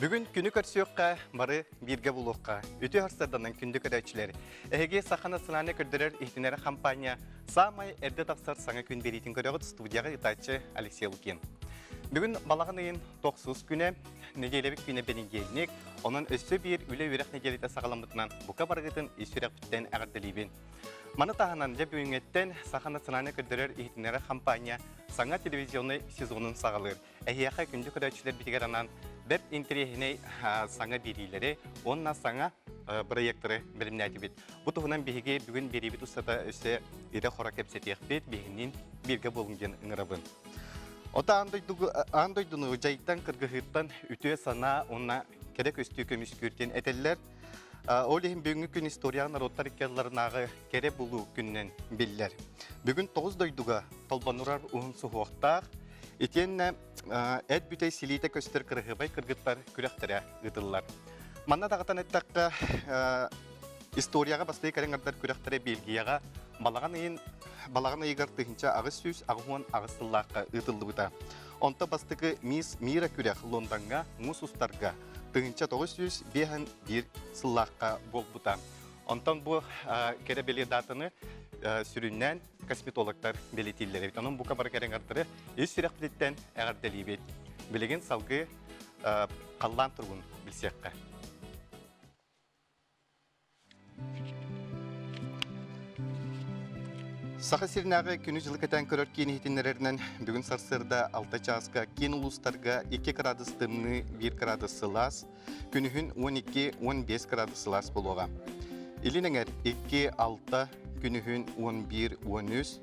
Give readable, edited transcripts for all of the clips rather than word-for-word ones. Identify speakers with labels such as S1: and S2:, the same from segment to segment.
S1: Бүгін күні көрсөкқа бары бирге булуққа, өте харсарданын күнді көдәчілер. Әйге сақана сынаны көрдірер ихтінері компания самай әрді тақсар Саңа Күн берейтін көріғыт студияға итачы Алексей Лукин. Бүгін балағын үйін 9 күні негелебік күні бенің елінек, оның өсі бір үлі өрек негелеті сағаламытынан бұқа барғытын есірек бүттен әғірділейбін. Маны тағынан жеп өңеттен сақана сынаны көрдірер ихтінері компания Саңа телевизионы сезонын сағалыр. Әйеқа күнді көдәчілер бітігер анан бір интерехіне саңа берейлері, онына саңа проекторы білімні әтібет. Бұл тұғынан бейге бүгін беребет ұстата өсі ері қора кәпсетек бет бейгінен берге болынген ұңырабын. Ота андойдыны жайттан кыргығыттан үтіе сана онына керек өсті көміс көртен әтелілер. Олейін бүгінгі күн историяны роттар икерларынағы кере бұлу күннен белілер. Бүгін 9 дойдуға толбанурар ұғын сұғуақтақ, Етенне әд бүтей селейті көстер кірғыбай кіргіттар күрәқтірі ғытылылар. Манна тағытан әттаққа историяға бастай кәріңірдар күрәқтірі белгияға балаған айығар тұхынша ағыз сөз ағуын ағыстыллаққа ғытылды бұта. Онта бастығы мира күрәқ Лондонға, мұс ұстарға тұхынша 900 бейін бір сыллаққа бол бұта. Онтан бұл кәрі беле датыны сүріннен косметологтар белетелері. Оның бұқа бар кәрін артыры өз сүрек білеттен әғардәлей бет. Білеген салғы қаллан тұрғын білсеққа. Сақа серінағы күні жылы кәтен көрір кені хетінлерінен бүгін сарсырда 6 часқа кен ұлыстарға 2 градус дымны 1 градус сылас, күнігін 12-15 градус сылас болуға. Илініңер 2-6 күнігін 11-13,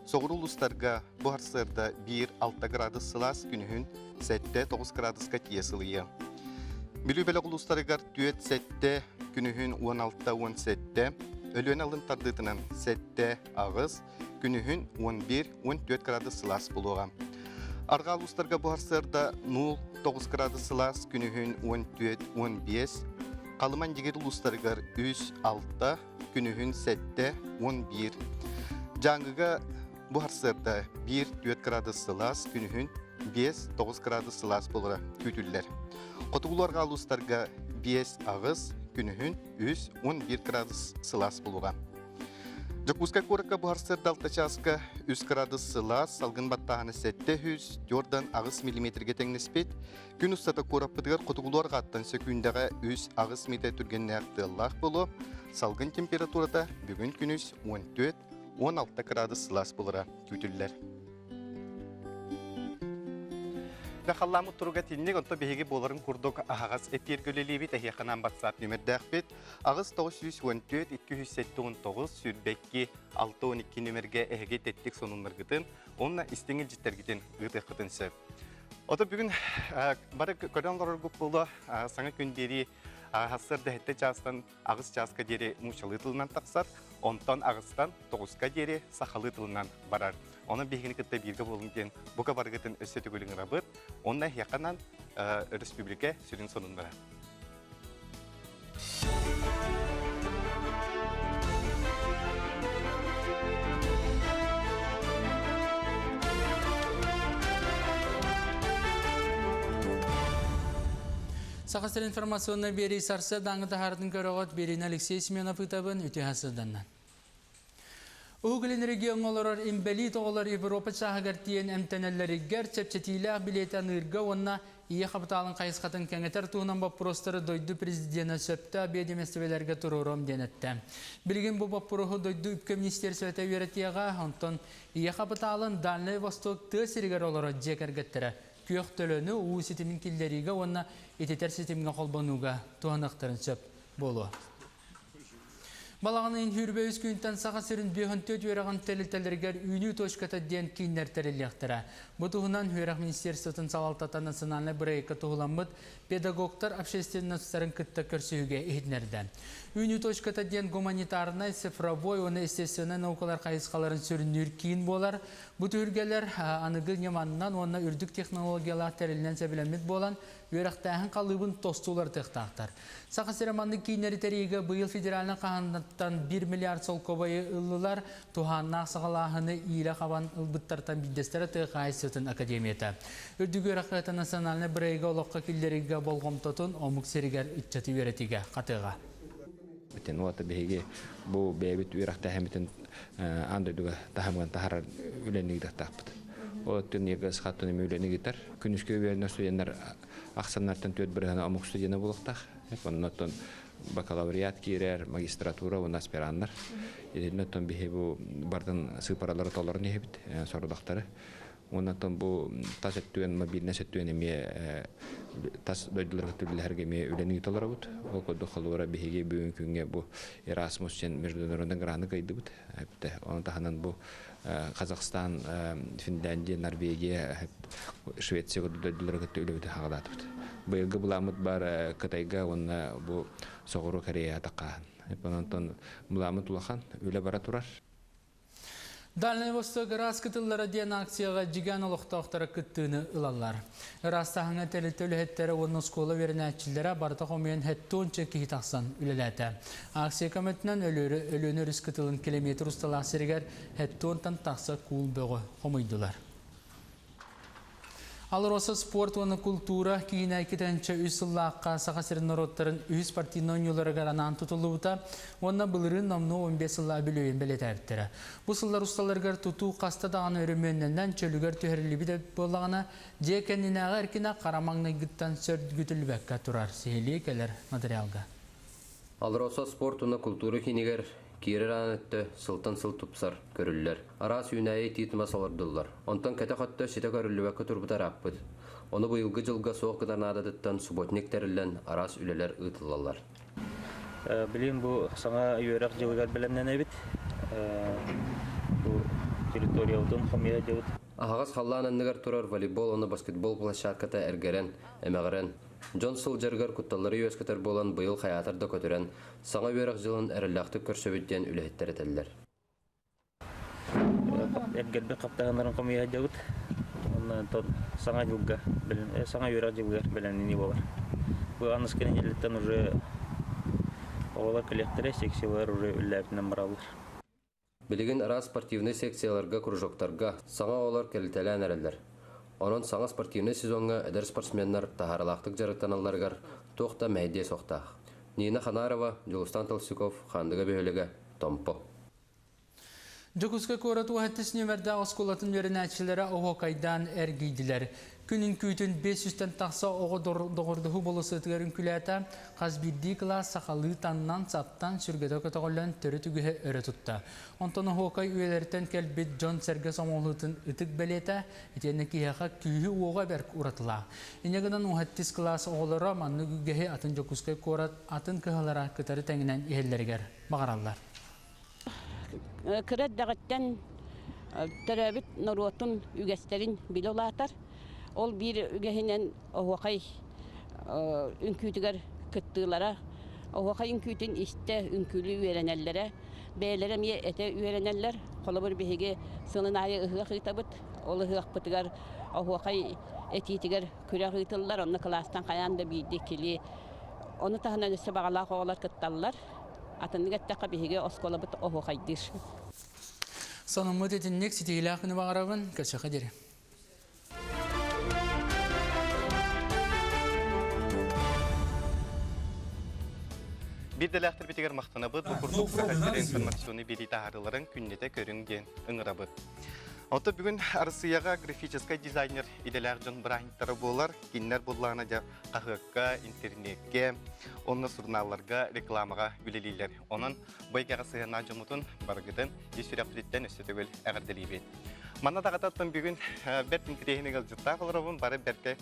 S1: соғыр ұлыстарға бұғарсырда 1-6 градус сылас, күнігін 7-9 градусқа тиесіліе. Білі бәлі ұлыстарығар 2-7, күнігін 16-17, өліен алын тардытынан 7 ағыз, күнігін 11-14 градус сылас болуға. Арға ұлыстарға бұғарсырда 0-9 градус сылас, күнігін 14-15, қалыман дегер ұлыстарығар 3-6, күнігін 7-11. Жаңғыға бұғарсырда 1-4 градус сылас, күнігін 5-9 градус сылас болуға көтілілер. Қотығыларға ұлыстарға 5 ағыз, күнігін 3-11 градус сылас болуға. Жакуска коракка бұғарсырда 6 часқа 3 градус сылас, салғын баттағаны 700 жордан ағыз миллиметрге тәңнеспет, күн ұстата кораппыдығар қотығыларға аттан сөкүйіндіға 3 ағыз метр түргенне ақтығылақ болу, салғын температурада бүгін күніс 14-16 градус сылас болуға көтілілер. Қаламы тұруға теннек, онта бейге боларын құрдық ағыз әттер көлелебет әйеқанан батсат нөмірді әқпет. Ағыз 914-279 сүрбәкке 612 нөмірге әйге тәттік сонын мұрғытын, онына істеңіл жіттергіден ғыт әқытынсы. Ота бүгін бары көрден ғарыр көп болды Саңа Күн бері ғасырды әтті жастан ағыз жасқа дері мұшалы тылынан тақсар, онтан ағыздан 9-қа дері сақалы тылынан барар. Оның бейгіні күтті бірге болынген бұқа барғытын өсі түгілің рабыт, онына яқанан республика сүрін сонындыра.
S2: Сақастыр информационны бері сарсы даңғы тахардың көріғыт берін Алексей Семенов ұтабын өте хасыданнан. Уғылын регион оларар имбелит оғылар Европа чағығар тиен әмтәнәлерігер чәпчетейлі билетан ұрға онына ие қабыталын қайысқатын кәңетер туынан баппұрыстары дойды президенті сөпті бедеместівелерге тұрырым денетті. Білген бұл баппұрығы дойды үпке министер сөйті өретеға, онтон ие қабыталын Дальний Восток тәсірігер олары жекергеттірі. Күйек төліні ұғы сетімін келдеріге онына ететер сетімге қолбануға туанақтарын сөп болу. Балағының хүрбе өз күнттен саға сөрін бүйінтөт өріған тәлітелергер үйні тошқата ден кейінлер тәреліқтірі. Бұтығынан өріқ министерствотын салалтатаны сынаны бірайыққа тұғыламыд педагогтар общественностарын күтті көрсеуге ехіднерді. Үйні точката ден гуманитарный, цифровой, оны естественно наукалар қайысқаларын сүрінір кейін болар. Бұт үргелер анығы неманынан, оны үрдік технологиялар тәрілінен сәбілемет болан, өріқтәхін қалыбын тостулар тектақтар. Сақа сереманды кейінері тәрегі бұйыл федералына қағандаттан 1 миллиард сол көбайы ұлылар туғаннақ сағалағыны иілі қабан ұлбыттартан биддестері тұқайсытын академията. Үрдігі рақыты националны бірейгі олыққа келдерігі болғымтотын омық серігер үтчеті өретіге қатыға.
S3: Бітен оты бейге бұл бейбіт үйрақта әмітін андойдуға тахамған тахарар үленігді тақпыды. Олаттың егі сқаттың үленігітер. Күнішке өйерінер студенттер ақсаннартын төт бірғана омық студені болықтақ. Оннаттан бакалавриат кейрер, магистратура, он аспирандар. Едіннаттан бейге бұл бардың сыпаралары толарын ебіт, сорудақтары. Оннаттан бұл тас әттуен, мобильна әттуен еме тас дойдыларға түрлілерге ме үленігі толары бұд. Ол көдді қалуыра бейге бүйін күнге бұл Erasmus және международный граны қайды бұд. Оны тағынан бұл Қазақстан, Финляндия, Норвегия, Швеция дойдыларға түрлілерге қағалады бұд. Бұйылғы бұламыд бар Қытайға, оны бұл Соғыру Корея атаққан. Оннаттан бұламыд ұлақан өлі бара тұрар.
S2: Дальний Восток раз кытыллары ден акцияға жиган олықтақтары күттіні ұлалар. Растағыңа тәлі-төлі хеттері оны скола верін әтчілдері бардық омейін хеттончы кейі тақсан үлеләді. Акция көмітінен өліні рүс кытылын километр ұсталақ серігер хеттонтан тақса кул бөғі қомойдылар. Алыр осы спорт оны культура кейін әйкетенші үсіллаққа сақасырын народтарын үз партийнон юлары ғаранан тұтылуыта, онына бұлырын намну 15 сылла білуен білет әрттері. Бұл сыллар ұсталарғар тұту қаста дағаны өріменнен чөлігер түйірілі біде болағына, жекенінәға әркіне қарамаңны ғыттан сөрдгүтілбәкке тұрар. Сейлі келер материалға.
S4: Алыр осы спорт оны культура кейінігер Кирер анетті сылтан-сыл тұпсар көрілілер. Арас үйнәйі тиітіма салардылар. Онтан кәті қатты сеті көріліуәкі тұрбытар аппыд. Оны бұйылғы жылға соқ қыдан ададыттан субботник тәрілін арас үлелер ұйтылалар.
S5: Білейін бұл саңа үйерақ жылғар білімнен әбіт. Бұл территориялдың қомия жауыд.
S4: Ағағыз қаллан әнігер тұрар волейбол, оны баскетбол площадката әргерен, әмәғырен. Джон Сылжаргар құтталары өскетер болан бұйыл қаятарда көтірен, саңа үйерақ жылын әріллақты көрсөбіттен үләйттер әтелілер.
S5: Әргербе қаптағандарын қомия жауыд. Саңа үйерақ жылғар білімнені болар. Бұл аныскен еліттен уже оғылар коллекторы, секциялар уже үлләбінен баралыр.
S4: Білеген ара спортивный секцияларға, кружоктарға саңа олар кәлітәлән әрелдер. Onun саңа спортивный сезонға әдір спортсменнар тахаралақтық жарықтаналарғар тоқта мәйде соқтақ. Нина Ханарова, Жылыстан Талсиков, Хандыға бөлігі, Томпо.
S2: Жокуска корат уәттісіне верді осколатын верін әтшілері оғақайдан әргейділер. Күнін күйтін 500-тен тақса оғы доғырдығы болысы өтігерін күләті, қазбирді класс сақалы таннан саттан сүргеді көтіғылын түрі түгігі өрі тұтты. Онтаны оғақай үйелерден кәлбет Джон Серге Самолытын үтік бәлеті, етені кейіға күйі оға бәрк ұратыла. Енегінен уәттіс класс оғылары манны күгігі атын Жокуска корат атын кығылара күтәрі тәңінен ехелдергер бағаралар.
S6: Кырат дағыттан төрәбіт нұротын үгестерін білі олатар. Ол бір үгехінен оғақай үнкүйтігер күттігілара, оғақай үнкүйтін істі үнкүлі үйеренелері, бәйлері ме әті үйеренелер, қолы бір бейге сылын айы ұғық ұйтабыт, ол ұғық бұтығар оғақай әтейтігер күрек ұйтылылар, оны кластан қаянда бейді келі. Оны тағынан өсі бағалақ оғалар күтталылар. Атынығаттаққа бейге оскола бұт оғақайдыр.
S2: Сонымыд етіннек сетейлі ақыны бағарабын көтшіқы дері.
S1: Bir de ləhtir bitiger maqtana bud, bu kurduğu xəstələ informasyonu biri taharıların künnete körüngen ıngıra bud. Onta bugün arısıyağa grafический dizayner ideler John Bryant'ları bolar, kinler bulağına da qahıqqa, internetke, onunla surnallarga, reklamaga güleliler. Onun boygağı sığına jomutun bargıdın, esürəqlitten ösötөгөл əğirdeliyben. Mana dağıtattım bugün bertin kirehini gılcıtta qılırabın, bari berke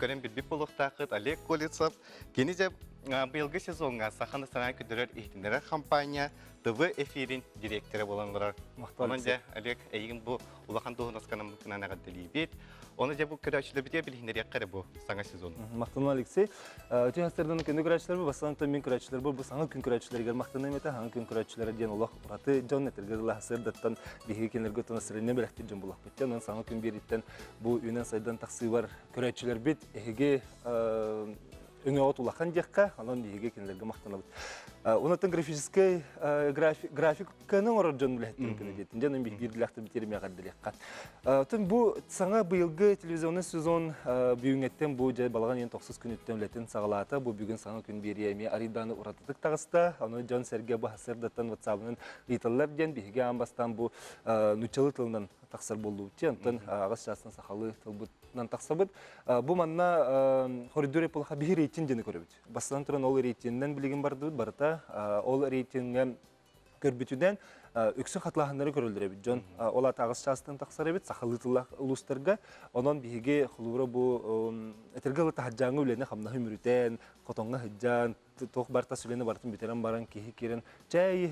S1: gören bir buluqtaqıd, Oleg Koletsov, genice быйылгы сезонга Саха Саҥа Күн ихтинлere компания ТВ эфирин директоры болаңлар. Онан же Олег әйгін бұл улахан доғынасканын мүмкінанағы ділейбет. Оны же бұл көрәчілер біте білгендер яққары бұл Саңа сезон.
S7: Мақтанма Алексей. Өте хастердің күнді көрәчілер бұл, басаңыта мен көрәчілер бұл, Саңа Күн көрәчілер егер мақтанай меті, Саңа Күн көрәчілері ден олақ ұраты жон әтіргі жылы хасырдаттан бейгі кенлерге тұна сіріне бірәқтен жон болақ бітті. Онан Саңа Күн береттен бұл үйнен сайдан тақсы бар көрәчілер бет, әйге өңе от улахан дияққа, анан бейге кенлерге мақтана бұд. Онатын графиканың орыр жон біләттен күні детін. Жан өмбек берділәқті бітеріме ғаддылыққа. Бұл саңа бұйылғы телевизионный сезон бүйіңеттен бұл жай балаған ең 90 күн өттен біләттен сағалаты. Бұл бүгін Саңа Күн берияме ариданы ұратыдық тағыста. Оны Жон Сәрге бұл хасырдаттан ватсабының литалар ден бейге амбастан бұл нүчалы тылынан тақсар болу өтте. Онтан ағыз шасын сақалы тылбытынан тақсабыд. Бұл манна хоридор епылға бей рейтин жені көрібіт. Бастан тұран ол рейтиннен білеген барды барыта. Ол рейтинген көрбүтүден үксі қатлағындары көрілдіребіт. Жон ола тағыз шастың тақсар ebit, сақалы тылақ ұлыстарға. Онан бейге құлуыра бұл әтіргі тахаджаңы үлені қамнағы мүрітен, қотонға хыджан, тоқ барта сүлені бартын бітерен баран кейі керен. Чәй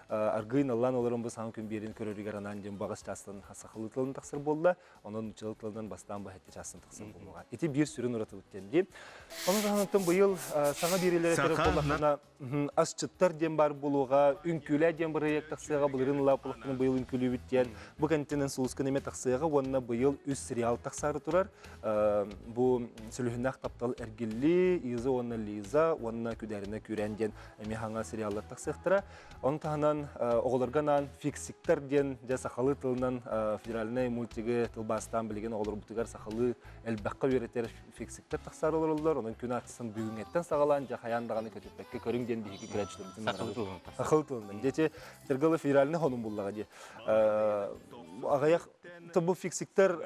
S7: аргыйын аллан оларын бұл Саңа Күн берін көрерігер анан жен бағыз шастың сақалы тылын тақсар болды. Онан үчілі тылынан бастан ба әтті шастың тақсар болуға. Еті бір сүрін ұраты өттенде. Оның жағанықтың бұйыл Саңа берелері керек болақына аз чыттар ден бар болуға, үнкілі ден бір ек тақсыға бұлырын лапылыққының бұйыл үнкілі біттен. Бұл кәнтенен сұлысқын еме тақсыға, онына бұйыл үз сериал тақсары тұрар. Бұл сүлігінақ таптал әргелі, изы онына лиза, онына күдәріне күрән ден әме хаңа сериалдар тақсықтыра. Оның тағынан оғыларғанан фиксиктар ден жа сақалы тылынан федеральный мультигі тылбастан білген оғылар бұтығар сақалы әлбәққа өретер фиксиктар тақсары олар. Оның күн ақтысын бүгінеттен сағалан жа қаяндағаны көтеппәкке көрің ден бейгі күрәтшіліміздің сақалы тылынан. Дете тергалы федеральный хонын бұллаға де. Ағаяқ бұл фиксиктар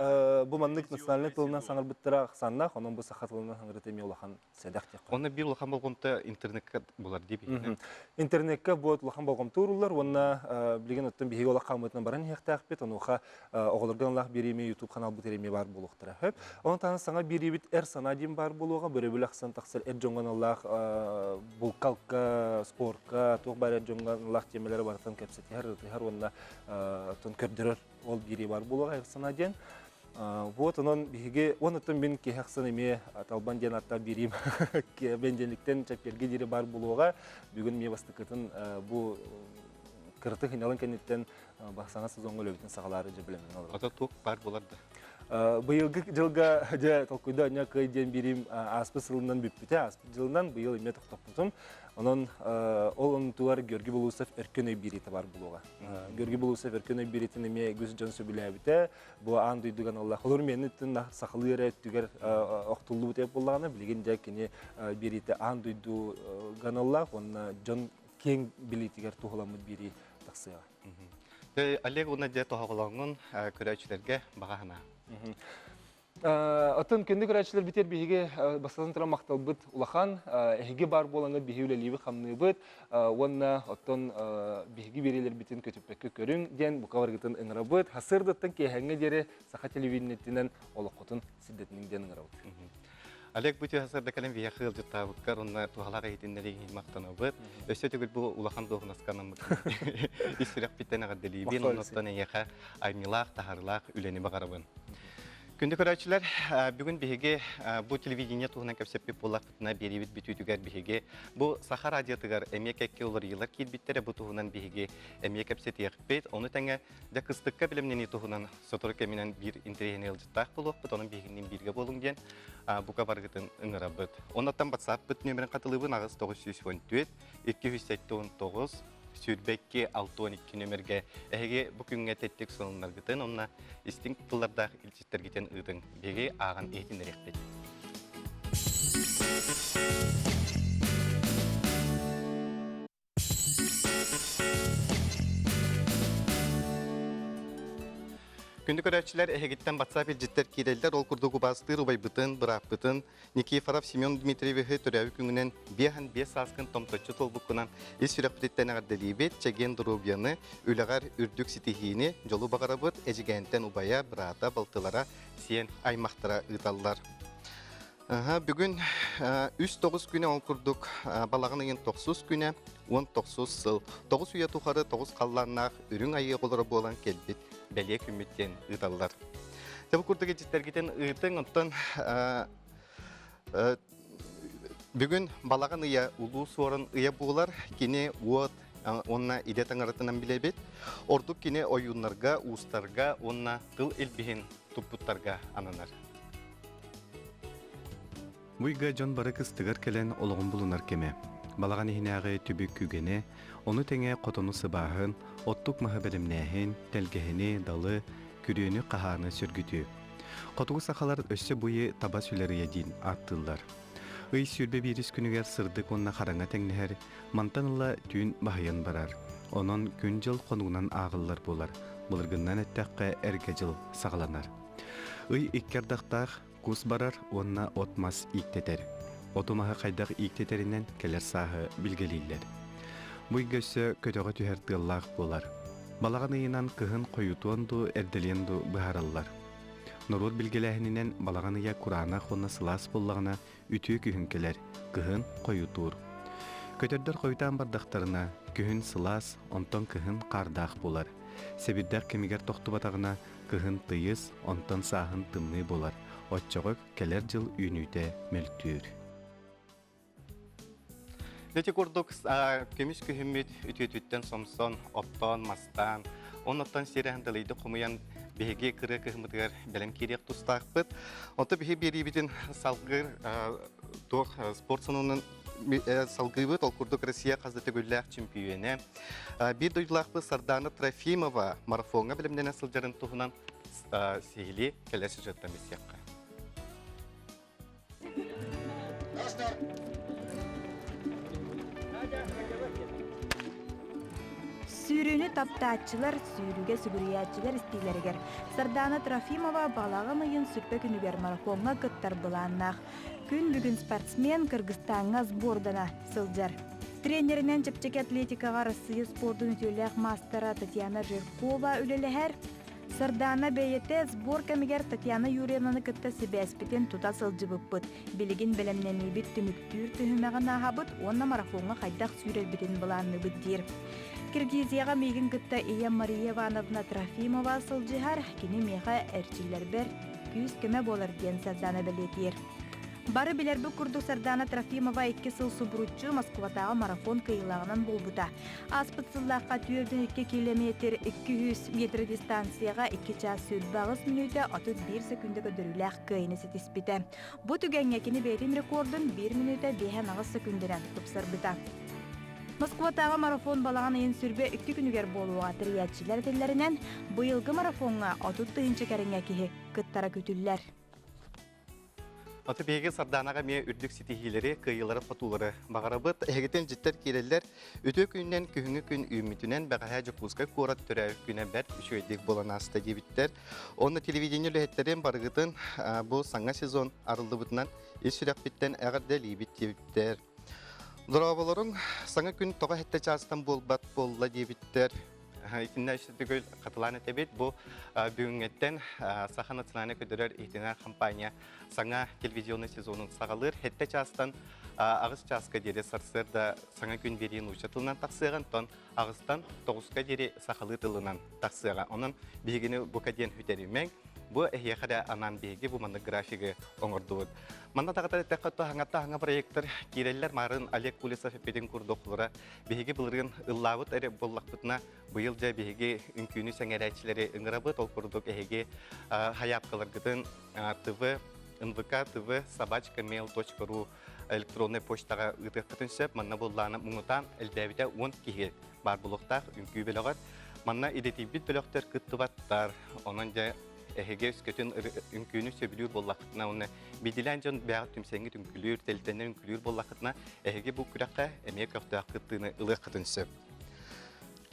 S7: бұл маннык национальный тылынан саңыр біттіра ақсаннақ, оның бұл сақат тылынан саңыр етеме олақан сәдәқ деп.
S1: Оны бір олақан болғымта интернетке болар деп.
S7: Интернетке бұл олақан болғымта ұрылар, оны білген өттен бейгі олақан мұйтынан баран еқті ақпет, оны оға оғылырған олақ береме, YouTube канал бұтереме бар болуқтыра. Оның тағын саңа беребет әр сана дейін бар болуға, бөребіл ақсан тақсыр әр жоңған олақ бұлқалқа, спортқа, тоқ бар әр жоңған олақ темелері барытын кәпсеті әр онына көрдірір ол бері бар болуға әр ден. Вот онын бейге, онытын мен кейхақсын еме талбан ден аттар берейм. Бенденліктен чәпперге дері бар болуға, бүгін ме басты кіртін бұл кірті қиналын кәнеттен Саңа сезонғы өлөбітін сағалары же білемін.
S1: Ата тоқ бар боларды.
S7: Бұйылғы жылға толқойда өне көйден берейм аспы сылынан бүппіте, аспы жылынан бұйыл еме тоқтап бұтым. Onun onun tuvar görgü bulursak erken öybiriti var buluğa. Görgü bulursak erken öybiritin eme göz cansı bilebite. Bu an duyduğun Allah olur mu? Enitten saklı yere tüger oktullu bite bulağına bilgin jakini biriti an duyduğun Allah onun can keng bilitiger tuğlamı biri taksıya.
S1: Олег оны де тоғылаңын көрәчілерге бағағына.
S7: Атын көнді көрәчілер бітер бейге басасын тұра мақтал бұд ұлақан, әйге бар болаңы бейге өлелейбі қамны бұд, онына оттан бейге берелер бітін көтіппәкі көрің ден бұқа барғытын ұңыра бұд, хасырдыттың кейхәңі дері сақа телевидениетінен олыққытын сидетінің ден ұңыра бұд.
S1: Олег бұты хасырда кәлем вия қыл жұрттабыққар, онына туғалаға етіндереген мақтана бұд. Өсі өтігіл бұл ұлақан доғын асқанын мұтын. Үсірек біттен ағадылейбен, оныттан әйеқа аймилақ, тағарылақ, үлені бағарабын. Күнді көрәчілер, бүгін бейге бұл телевидение туғынан көпсеппе болақытына беребет бүтүйтігер бейге. Бұл Саха радиотығар әмек әкке олар елар кейтбеттері бұл туғынан бейге әмек әпсет еқпет. Оны тәңі дәкістікке білімнені туғынан сотырық әмінен бір интерегені елжіттақ болып бұд, оның бейгінен бірге болың ден бұқа барғытын ұңыра бұд. Онаттан батсап бұд нөмірін қатылыбын ағыз 914 279 Сүрбекке 612 нөмірге әйге бүкінге тәттік сонынлар күтін, онына істің тұлларда үлчеттер кетен ұйдың беге ағын ейтіндер еқпет. Күнді көрәтшілер әйгеттен батсап елжеттер керелдер ол күрдігі бастыр, ұбай бұтын, бұрақ бұтын, Никифоров Семен Дмитриеві түрәуі күңінен бейхан бес асқын томточы толбыққынан ес сүрек бұтеттен ағаддалибет, чәген дұрубияны, үліғар үрдік сетихейіні жолу бағара бұт, әжігәнттен ұбая, бұрата, балтылара, сен аймақтыра ұйталылар. Бүгін 3-9 күні ол күрдік балағын ең 9 күні 19 сыл. 9 үйе тұқары 9 қалланнақ үрін айы қолыры болан келбет бәле күмметтен ұйталылар. Табы күрдігі жеттергеден ұйтын ұттан бүгін балағын ұя ұлу суарын ұя болар, кене уат онна иде таңаратынан білебет. Ордық кене ойынларға, ұстарға, онна тыл елбеген тұппыттарға ананар. Бұйға жон бары кыстығыр келен олығын бұлынар кеме. Балаған ихинағы түбік күгене, оны тәңе қотыны сыбағын, оттық мағы бәлімнәхін, тәлгехіне, далы, күріні қағаны сүргүті. Қотығы сақалар өсі бұйы таба сүлері едін аттылар. Үй сүрбе біріс күнігер сырдық онына қараңа тәңнәр, мантанылла түйін бағайын барар. Onun күн жыл қонуынан ағылар болар, бұлырғыннан әттәққа әрге жыл сағаланар. Үй иккердақтақ кус барар, онына отмас иктетер. Отумаға қайдақ иктетерінен келер сағы білгелейлер. Бұй көсі көтіға түхерділлақ болар. Балаған үйінан кығын қойутуанду, әрделенду бұхаралар. Нұрут білгеләхінінен балаған үйя Құрана қонна сылас боллағына үтіе күйін келер, кығын қойутур. Көтердер қойутан бардақтарына күйін сылас, онтон кығын қардақ болар. Себірдәк кемігер тоқты батағына кығын тыйыз, онтон сағын тымны болар. Отчоғық келер жыл үйінүйте мөлттүйір. Нөте көрдік көміс күйіммет үтетіттен сомсон, оптан, мастан, оныттан серіғандалайды құмыян беге кірі күйімітігер бәлім керек тұстақ бұд. Онты беге бері бетін салғыр спорт сынуының салгыбыт ол курдук Россия қаздыты гүлләк чемпионы. Bir дойдылақпы Сардана Трофимова марафонға білімден асылжарын тұғынан сейілі келесі жаттан бесеққа.
S8: Сүйрүүнү таптаатчылар, сүйрүүге сүгүрüяатчылар истилергер. Сардана Трофимова балагын ыйын сүрпе күнүгер марафонга кыттар былааннах. Күн бүгүн спортсмен Кыргызстанга сбордана сылжар. Тренеринен чепчеки атлетикага Россия спортун үтүлээх мастера Татьяна Жиркова үлелэхэр. Сардана бейете сбор кемигер Татьяна Юрьевнаны кытта себеспитен тута сылжыбыппыт. Билигин белемненибит түмүктүүр түһүмэгэн ахабыт, онна марафонга хайдах сүйрелбитин былаанныбыт дир. Киргизияга мейгин кытта Ия Мария Ивановна Трофимова сылжыхар, кини меха эрчиллербер күз кеме болар ден Сардана белетир. Бары билербі күрдік Сардана Трофимова 2 сыл субруччу Москватағы марафон кыйылағынан болбыта. Аспытсыллаққа 4-2 километр 200 метр дистанцияға 2 час сүрбағыз минуты 31 секунды көдіріләқ кыйыны сетіспіті. Бұ түгенгекіні бәйтін рекордын 1 минуты 5 секундыран тұпсырбыта. Москватағы марафон балаған ең сүрбе 2 күнігер болуға триятчилер теллерінен бұйылғы марафонға 30 кәріңе кеге кыттара көтілілер.
S1: Аты беге Сарданаға ме үрдік сетихилері, кыйылары, фотулары бағарабыт, әгетен жіттер келелер, өте күннен күхіңі күн үймітінен бәғая жүкузға көрат түрі күні бәр үшөйдік болан асты дебіттер. Оны телевидение лөйеттерін барғытын бұл саңа сезон арылды бұтынан ешірек біттен әғірді лейбіт дебіттер. Дұрабаларын саңа күн тоға әтті жастан болбат болла дебіттер. Итинне iştedikөл katılan etebet bu bugünketen Saha Nasyonal Ködürler ihtina kampanya Saŋa televizyonu sezonun sağalır. Hette çastan ağız çaska deri sarsırda Saŋa gün berien uçatılınan taksıgan ton ağızdan 9'ga deri sağalı tılınan taksıga. Onun bilgini bu kadyen hüterimek. Bu ehiyakada anan bilgi bu mandı grafiki oңордуут. Manda taqatar etaqatto hanga proyektler kireller marın Alek Kulisov epedin kurdoqlara bilgi bilirgen ıllabıt ere bollaqpıtna bu yılca bilgi ünkünü sengeraçileri ıngırabıt ol kurduk ehege hayapkalargıdın TV NVK TV sabachka.mail.ru elektronlu poçtaga ıtıqıtınşep manna bollana munutan eldebite 10 kihi bar buluqtaq ünkü belagar manna idetibit belaqtar kıttıvattar onunca ehege üskөтün ünkünü söbülür bollaqıtına onu bidilen jon bäğit tümsengi ünkülür teltenler ünkülür bollaqıtına ehege bu küraqqa emek öftaqıtını ılıqıtınşep.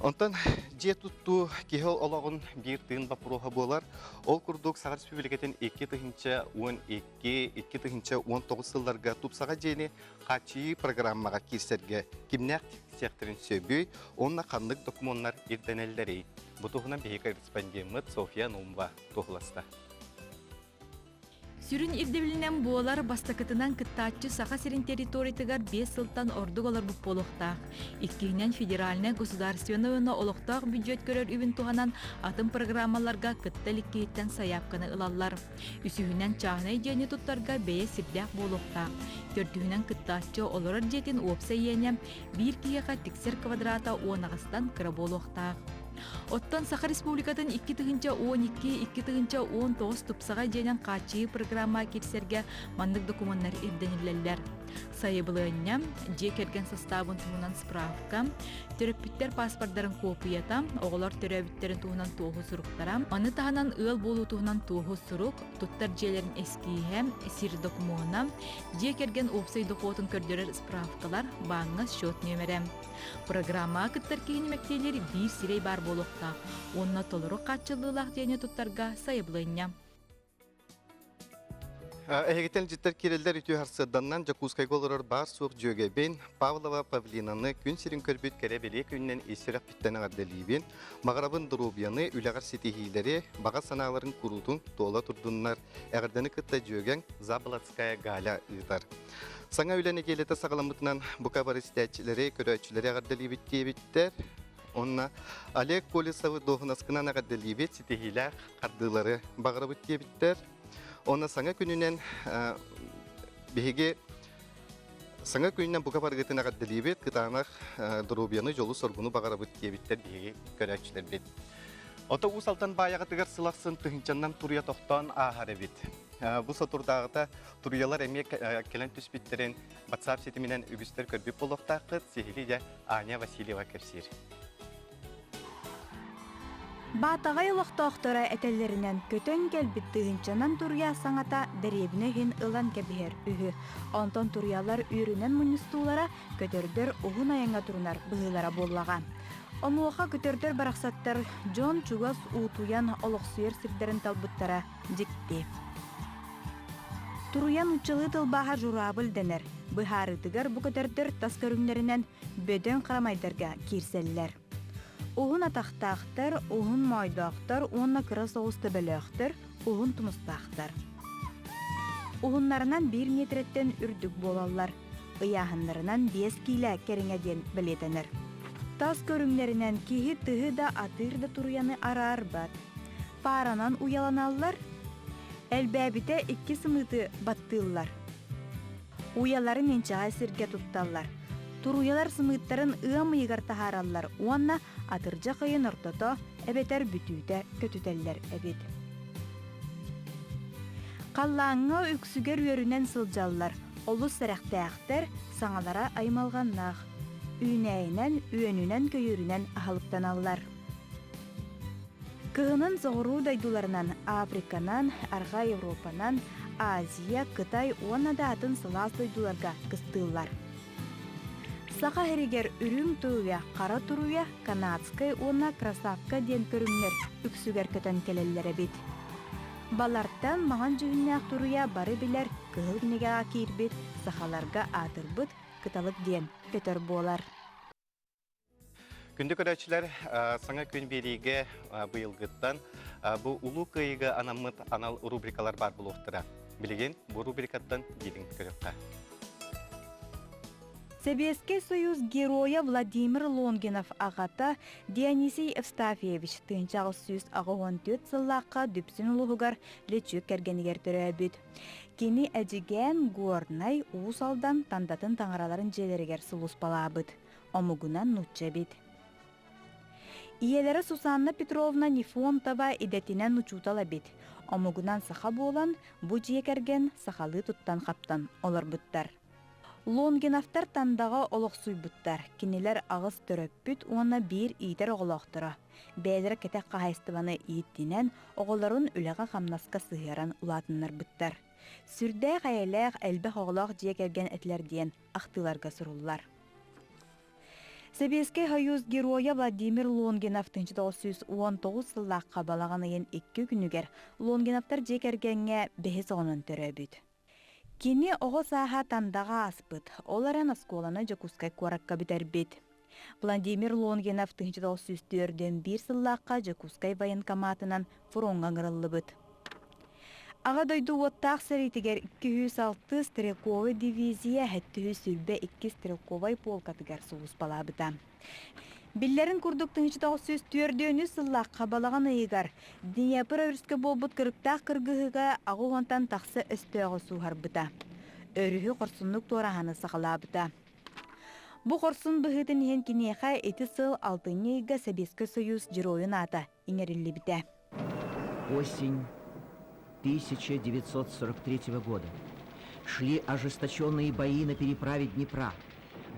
S1: Ondan je tuttu kihel olağın bir tığın bapuroha bolar. Ol kurduk Sağa Respublikaten 2012-19 yıllarga tupsağa jeni qaçı programmaga kirserge kimnak sektorun söbüy, onna qanlık dokumentlar irdenelleri. Bu tohuna beyka respondent Sofia Nomva tohlasta.
S8: Сүрін ирдебілінен буолар бастакытынан кыттаатчы саха сирин территориятыгар 5 сылтан ордук олар буп болуктаах. Иккигинен федеральный государственный олуктаах бюджет көрөр үбін туганан атым программаларга кытта ликкииттен саяпканы ылаллар. Үсүхүнен чаахнай жени туттарга бейе сирдяк болуктаах. Төрдүхүнен кыттаатчы олорар жетин уопса иенем 1 киеха тиксер квадрата уонагастан кыра болуктаах. Оттан Саха Республикатын 2-12-2-19 тупсаға женен қачы программа кирсерге мандық документтар ирденілелер. Сайыбылыынням, жекерген составын туғынан справка, төрөппіттер паспорттарын копията, оғылар төрөбіттерін туғынан тоғы сұруқтара, аны тағынан ыл болу туғынан тоғы сұруқ, туттар желерін ескейхем, сир документам, жекерген опсай доходын көрдерер справкалар, бағыңыз шот нөмірем. Программа кыттар кейін мәктейлер бір сирей бар болуқта. Онна толыру қатчылылақ дейіне туттарға сайыблыынням.
S1: Әйгетен життер керелдер үті харсырданнан Жакускай голырыр бар суық жөге бен Павлова Павлинаны күн сирин көрбіт кәрі беле күннен есірек біттен ағарделейбен, мағарабын дұрубияны үләғар сетихилері баға саналарын күрудың тола тұрдынлар әғірдені кытта жөген Забалатская галя ұйдар. Саңа үләне келеті сағаламытынан бұқабар істәтчілері, көрәтчілері ағарделейбеттей біттер. Онна Олег Колесовы доғынаскынан ағарделейбет сетихилер қардылары бағарабеттей біттер. Оны Саңа күнінен Саңа күнінен бұға барғытын ағаддылебет, қытанақ дұрубияны жолы соргуны бағара бұт кебіттер беге көрәтшілер бет. Ота ұсалтан баяғытығар сылақсын тұхынчаннан тұрия тоқтан ағары бет. Бұл сотурдағыта тұриялар әме келен түспеттерін батсап сетімінен үгістер көрбіп болуқтақыт Сехили де Аня Васильева көрсер.
S8: Батағай олықтақтыра әтәлерінен көтен кәлбіт тұғынчанан тұрия саңата дәребіне хен ылан кәбігер үхі. Онтон тұриялар үйрінен мұныстуулара көтердер ұғын аяңа тұрынар бұғылара боллаға. Онуаға көтердер барақсаттар Джон Чугас ұтуян олықсуер сірдерін талбыттара жікті. Туруян ұчылы тылбаға жұрабыл дәнер. Бұхарытығар бұ көтердер тас көріңлерінен бөден қарамайдарға керселілер. Уғын атақтақтар, уғын майдақтар, онна кыра соғысты бөліқтір, уғын тұмыстақтар. Уғынларынан 1 метреттен үрдік болалар, ұяғынларынан 5 килі кәріңеден білетенір. Тас көріңлерінен кейі тұғы да атырды тұруяны арар бат. Паранан уяланалар, әлбәбіте 2 сымыты баттылар. Уяларын менчаға сірге тұтталар. Туруялар сымыттарын ымыйгар тахараллар, уанна атыржа қайын ортото әбетер бүтүйті көтүтәлләр әбет. Қаллаңға үксүгер өрінен сылжаллар, олу сәрәқтәқтер саңалара аймалғаннақ. Үйнәйінен, үйөнінен көйірінен ахалыптан аллар. Кығынын соғыру дайдуларынан Африканан, Арға Европанан, Азия, Қытай, уанна да атын сылас дайдуларға кыстылар. Сақа әрегер үрім тұуя, қара тұруя, канадскай, онна красавка ден көрімлер үксігер көтен келелері бет. Баларттан маған жүгіннәқ тұруя бары білер кығыл гінеге кейір бет, сақаларға атыр бұд, кыталық ден көтер болар.
S1: Күнді көрәтшілер Саңа күн береге бұйылғыттан бұл ұлы қиыға анамыт анал рубрикалар бар бұл оқтыра. Білеген бұл рубрикаттан дейдің көріққа.
S8: Советский Союз героя Владимир Лонгинов ағата Дионисий Евстафьевич тынчағы сүйіз ағуын төт сыллаққа дүпсін ұлығығар лечөк кәргенігер түрі өбіт. Кені әдіген ғорнай уысалдан тандатын таңыраларын желерігер сұлыс бала бұд. Омығынан нұтча бит. Иелері Сусанна Петровна Нефонтова идетінен нұчутала бит. Омығынан сақа болан бұ жекерген сақалы тұттан қаптан олар бұттар. Лонгиновтар тандаға олықсуй бұттар. Кенелер ағыз түрөппіт, оны бір ийтер оғылақтыра. Бәлері кетек қағайстываны иеттінен оғыларын үліға қамнасқа сығыран ұлатынлар бұттар. Сүрдәй қайылақ әлбәқ оғылақ жие керген әтлер дейін ақтыларға сұрулар. Советский Союз героя Владимир Лонгинов 1919 сыллаққа балағанайын 2 күнігер Лонгиновтар жие кергенге бәхес оғынан түрі бүт. Кені оғы саға тандаға аспыт, оларан асколаны Жакускай қораққа бітер бет. Владимир Лонгинов 1904-ден 1 сыллаққа Жакускай военкоматынан фуронға ғырылы бұд. Ağa doydu ottaq saritiger 206 Sтрелковый дивизия həttühü sürbe 2 Sтрелковый polkatıgar soğuz balabıda. Billerin kurduk 1904 sıllaqqa balağan ayıgar. Dnepr örüske bolbut kırıktaq kırgıhıga ağuğantan taqsı östüğü suharbıda. Örühü qorsunluk torahanı sağalabıda. Bu qorsun bıhıdın hen kineqa eti sıl 6-га Советский Союз Героин ата иңерилли бите.
S9: Осень 1943 года. Шли ожесточенные бои на переправе Днепра.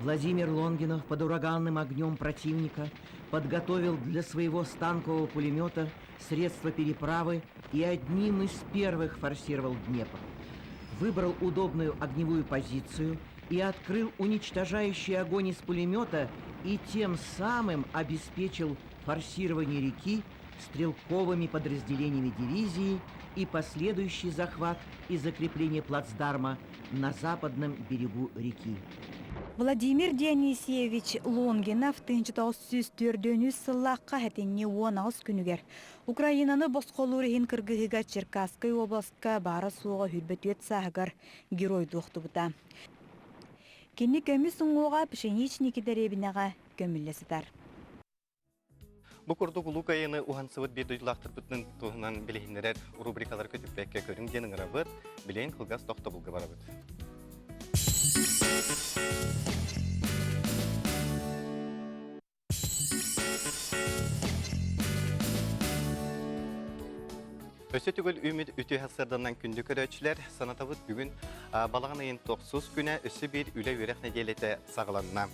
S9: Владимир Лонгинов под ураганным огнем противника подготовил для своего станкового пулемета средства переправы и одним из первых форсировал Днепр. Выбрал удобную огневую позицию и открыл уничтожающий огонь из пулемета и тем самым обеспечил форсирование реки стрелковыми подразделениями дивизии и последующий захват и закрепление плацдарма на западном берегу реки.
S8: Владимир Дионисьевич Лонгинов 1904 сыллаққа хәтенне 19 күнігер. Украинаны босқолурыхин кыргыхыга Черкасскай областка бары суға хүрбөтөт сағығар герой доқтыбыта. Кені көмі сұңуға пшеничники дәребінеға көмілесітар.
S1: Бу курдук улук айыны ухансыбыт бедойлақтыр бүтінің туғынан білейінерер рубрикалар көтіппәкке көрін денің рабыт, білейін қылғас тоқта бұлғы барабыт. Өсі түгіл үміт үті хасырданнан күнді көрәтшілер санатабыт бүгін балаған айын 9 күні өсі бір үлі өрек неделеті сағыланына.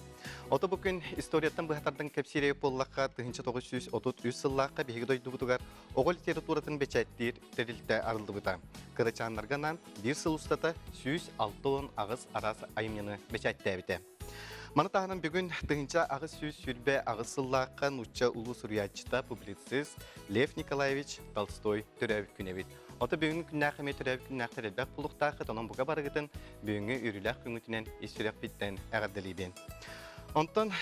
S1: Оты бүкін историятын бұхатардың кәпсирейі боллаққа 1933 сыллаққа бейгі дойды бұтығар оғыл территориятын бәчәттер тәрілті арылды бұта. Кырычанларғанан бір сыл ұстата 106 ағыз арасы айымені бәчәтті әбіті. Маны тағынан бүгін тыңча ағыз сөз сүрбе ағыз сыллаққа нұтча ұлы сүріятчыта публицист Лев Николаевич Толстой түрәвік күневет. Оты бүгін күннәқіме түрәвік күннәқтер әлбәк бұлықтақы тонын бұға барығытын бүгінгі үріләқ күнгітінен естірек біттен әғаддалейден. Онтан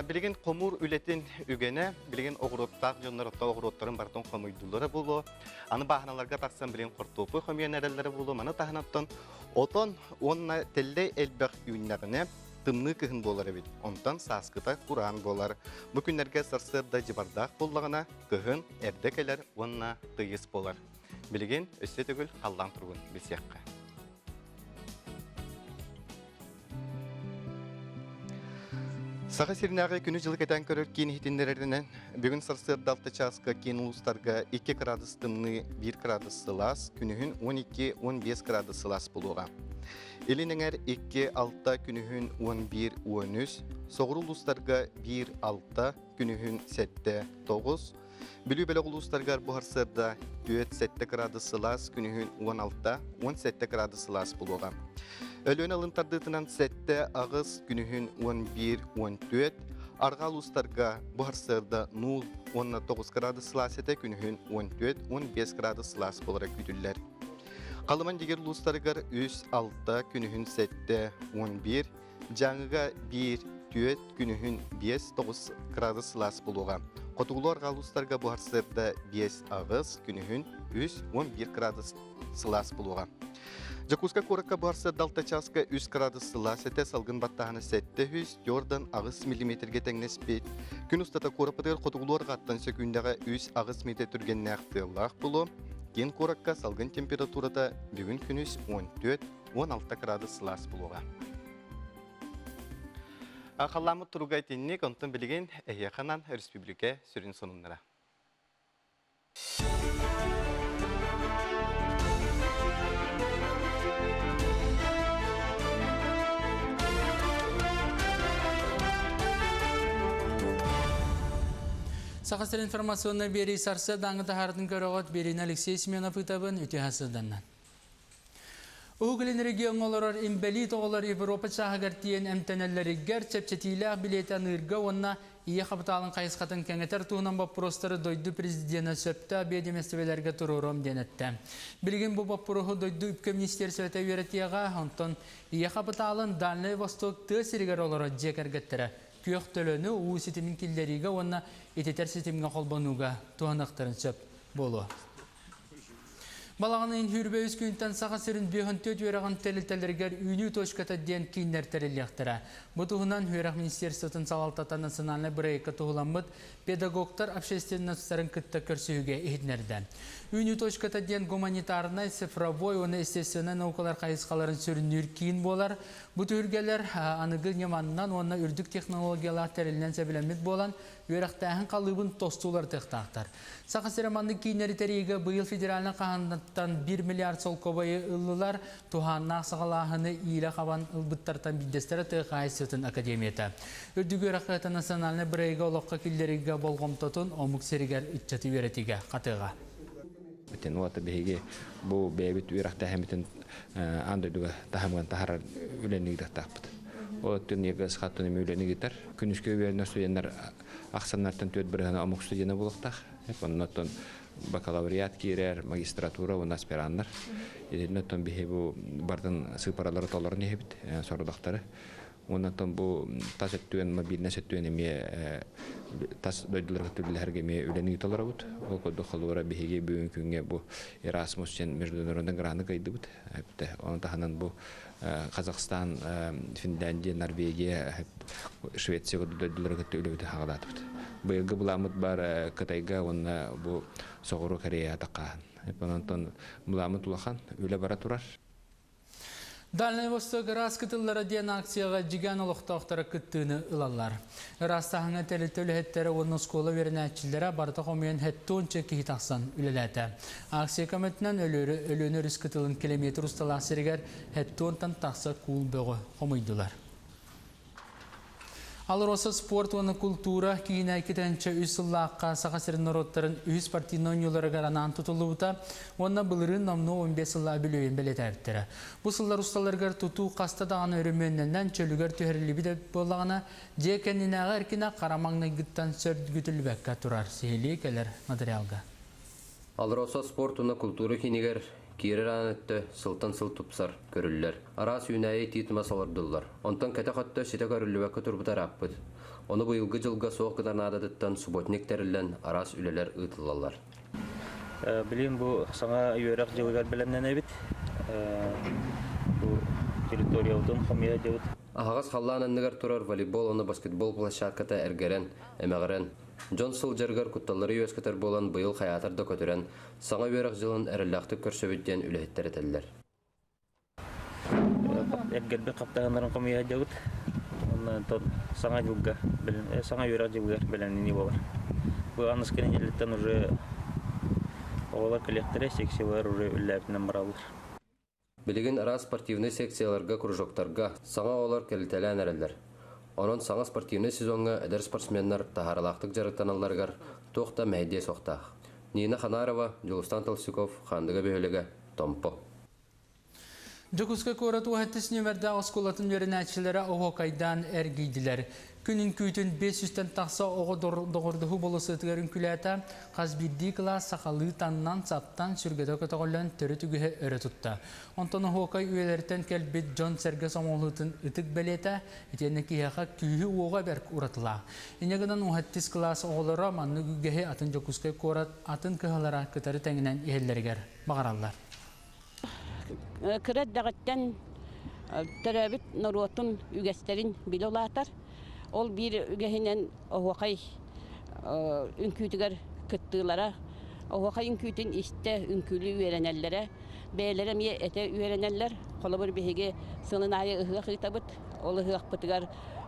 S1: білген қомур үлетін үгені, білген оғыроттақ жонларотта оғыроттарын бартын қомойдулары болу, аны бағаналарға тақсан білген қортопы қомиен әрелері болу, маны тағынаттан отон онына тәлі әлбәқ үйіннәғіне тымны кыһын болар бит. Онтан саскыта Куран болар. Бу күннәргә сарсырда җибардак буллагына кыһын эрдекеләр онна тыйыс болар. Билген өсте түгел халлан турган бисякка. Сага сирнәгә күнү җылы кетән көрөр кин хитиннәреннән бүген сарсырда 6 часка кин улустарга 2 градус тымны 1 градус сылас, күнүһүн 12-15 градус сылас булуга. Элинеңер 2-6 күнүһүн 11-13, соғыр улустарга 1-6 күнүһүн 7-9, бүлі бөлі улустарга бұхарсырда 4-7 градус сылас, күнүһүн 16-17 градус сылас болуға. Өлөн алынтардытынан 7 ағыз күнүһүн 11-14, арға улустарга бұхарсырда 0-19 градус сылас ете күнүһүн 14-15 градус сылас болуға күділер. Қалыман дегер ұлыстарығар 3-6 күнүһүн 7-11, жаңыға 1-4 күнүһүн 5-9 градус сылас болуға. Қотуғылар ғалыстарға бұхарсырда 5 ағыз күнүһүн 3-11 градус сылас болуға. Жакуска коракка бұхарсырда 6 часка 3 градус сылас әті салғын баттағаны 7-4 ағыз миллиметрге тәңнес бет. Күн ұстата корапыдығыр қотуғылар ғаттан сөкіндіға 3 ағыз метр түргенне ақтығылақ болу. Кен коракка салгын температурада бүгін күнүс 14-16 градус сылас болуға. Ақаламы тұруға теннек онтын білген әйеқанан республика сүрін сонынлара.
S2: Сақастыр информационны бері сарсы даңғы тахардың көріғат берін Алексей Семенов ұтабын өте хасыданнан. Уғылын регион оларар имбелит оғылар Европа чағығар тиен әмтәнәлерігер чәпчәтейлі билетен ұрға онына ие қабыталын қайысқатын кәңетер туғынан баппұростары дойды президенті сөпті бейдеместібелерге тұрырым денетті. Білген бұл баппұрығы дойды үпкі министер сөйті өретеға, онтын ие қабыталын Дальний Восток тәсірігер олары жекергеттірі. Күйек төліні ұғы сетімін келдерігі онына ететер сетімге қолбануға туғанақтарын сөп болу. Балағының хүрбөйіз күнтен саға сірін бүйхінтөт өріған тәлітелергер үйні тошката ден кейіндер тәреліқтірі. Бұтығынан Хүйрақ Министерствотын салалтата национальный брейка тұғыламыд педагогтар общественностарын күтті көрсіуге ехіднерді. Үйні тошката ден гуманитарнай цифровой, оны естественно наукалар қайысқаларын сүрінер кейін болар. Бұты үргелер анығы неманынан оны үрдік технологиялар тәрелінен сәбілемет болан өріқтәхін қалыбын тостулар тықтақтар. Сақа сіреманды кейінері тәрегі бұйыл федералына қағандаттан 1 миллиард сол көбайы ұлылар туғаннақ сағалағыны ийлі қабан ұлбыттартан биддестері тұқайсытын академията. Үрдігі өріққайты национальны бірейгі олыққа келдерігі болғымтотын омық серігер үтчаты өретіге қатыға.
S3: Бітен оты бейге бұл бәйбіт үйрақта әметін андырдығы тахамған тахарар үленігді тақпыды. Оттын егі сқаттын емі үленігітер. Күнішке өйеріне суенлер ақсаннартын төт бірғана омық студияны болықтақ. Оннаттон бакалавриат кейрер, магистратура, он аспирандар. Едінаттон бейге бұл бардың сыпаралары толарын ехебіт, сорудақтары. Оннаттон бұл тас әттуен, мобильнес әттуен еме тас дойдыларға түрлілерге ме үленігі толары бұд. Ол көдді қолуыра бейге бүйін күнге бұл Erasmus сен международный граны кайды бұд. Оны таханан бұл Қазақстан, Финляндия, Норвегия, Швеция дойдыларға түрлі хағалаты бұд. Бұйылғы бұламыд бар Қытайға, оны бұл соғыру Корея атаққан. Оннаттон бұламыд ұлақан өлі бара тұрар.
S2: Дальний Восток раз кытыллары ден акцияға жиган олықтақтары күттіні ылалар. Растағыңа тәлітті үліхеттері оны скола верін әтчілдері бардық омейін хәттуын чекі хитақсан үліләті. Акция көмітінен өліні рүс кытылын километр ұсталақ серігер хәттуынтан тақса кул бөғі қомойдылар. Алроса спорт оны культура кейіне кетенче үсіллаққа сақасырын народтарын үз партийный ойнылары гаранан тұтылуыта, оны бұлырын намны 15 сылла білуен білеті әптірі. Бұл сыллар ұсталарғар тұту қаста дағаны өріменнен чөлігер түйірілі біде болағына, жекенінәға әркіне қарамаңны ғыттан сөрдгүтілбәкке тұрар. Сейлі келер материалға.
S4: Алроса спорт оны культура кейінегер Кирер анетті сылтан сыл тұпсар көрілілер. Арас үйнәйі тиітіма салардылар. Онтан кәті қатты шеті көріліуәкі тұрбытар аппыд. Оны бұйылғы жылға соқ қыдан ададыттан субботник тәрілен арас үлелер ұйтылалар.
S5: Білейін бұл саңа үйерақ жылғар білемнен әбіт. Бұл территориялдың қамия жауыд.
S4: Ағағыз қалланынығар тұрар волейбол, оны баскетбол площадката әргерен, әмәғырен. Джон Сылжаргар құтталары өскетер болан бұйыл қаятарды көтірен, саңа үйерақ жылын әріллақты көрсөбіттен үліхеттер етелілер.
S5: Әргербе қаптағандарын қамия жауыд. Саңа үйерақ жылғар білемнені болар. Бұл аныз кенен еліттен уже оғалар коллекторы секциялар уже үлләбінен баралыр.
S4: Білеген ара спортивный секцияларға, кружоктарға саңа олар кәлітәлән әрелдер. Onun саңа спортивный сезонға әдір спортсменнар тахаралақтық жарықтаналарғар тоқта мәйде соқтақ. Нина Ханарова, Жылыстан Талсиков, Хандыға бөлігі, Томпо.
S2: Жокуска корат уәттісіне верді аусколатын верін әтшілері оғақайдан әргейділер. Күнін күйтін 500-тен тақса оғы доғырдығы болысы өтігерін күләті, қазбидді класс сақалы таннан саттан сүргеді көтіғылын түрі түгігі өрі тұтты. Онтаны оғақай үйелерден кәлбет Джон Серге Самолытын үтік бәлеті, етені кейіға күйі оға бәрк ұратыла. Енегідан уәттіс класс оғылары манны күгігі атын Жокуска корат атын кығылара күтәрі тәңінен ехелдергер бағаралар.
S6: Кырат дағыттан төрәбіт нұротын үгестерін білі олатар. Ол бір үгәһинен оғақай үнкүйтігер күттілара, оғақай үнкүйтін істі үнкүлі үйеренеллері, бәйлері ме әті үйеренеллер, қолы бір бейге сылын айы ұғық ұйтабыт, ол ұғық бұтығар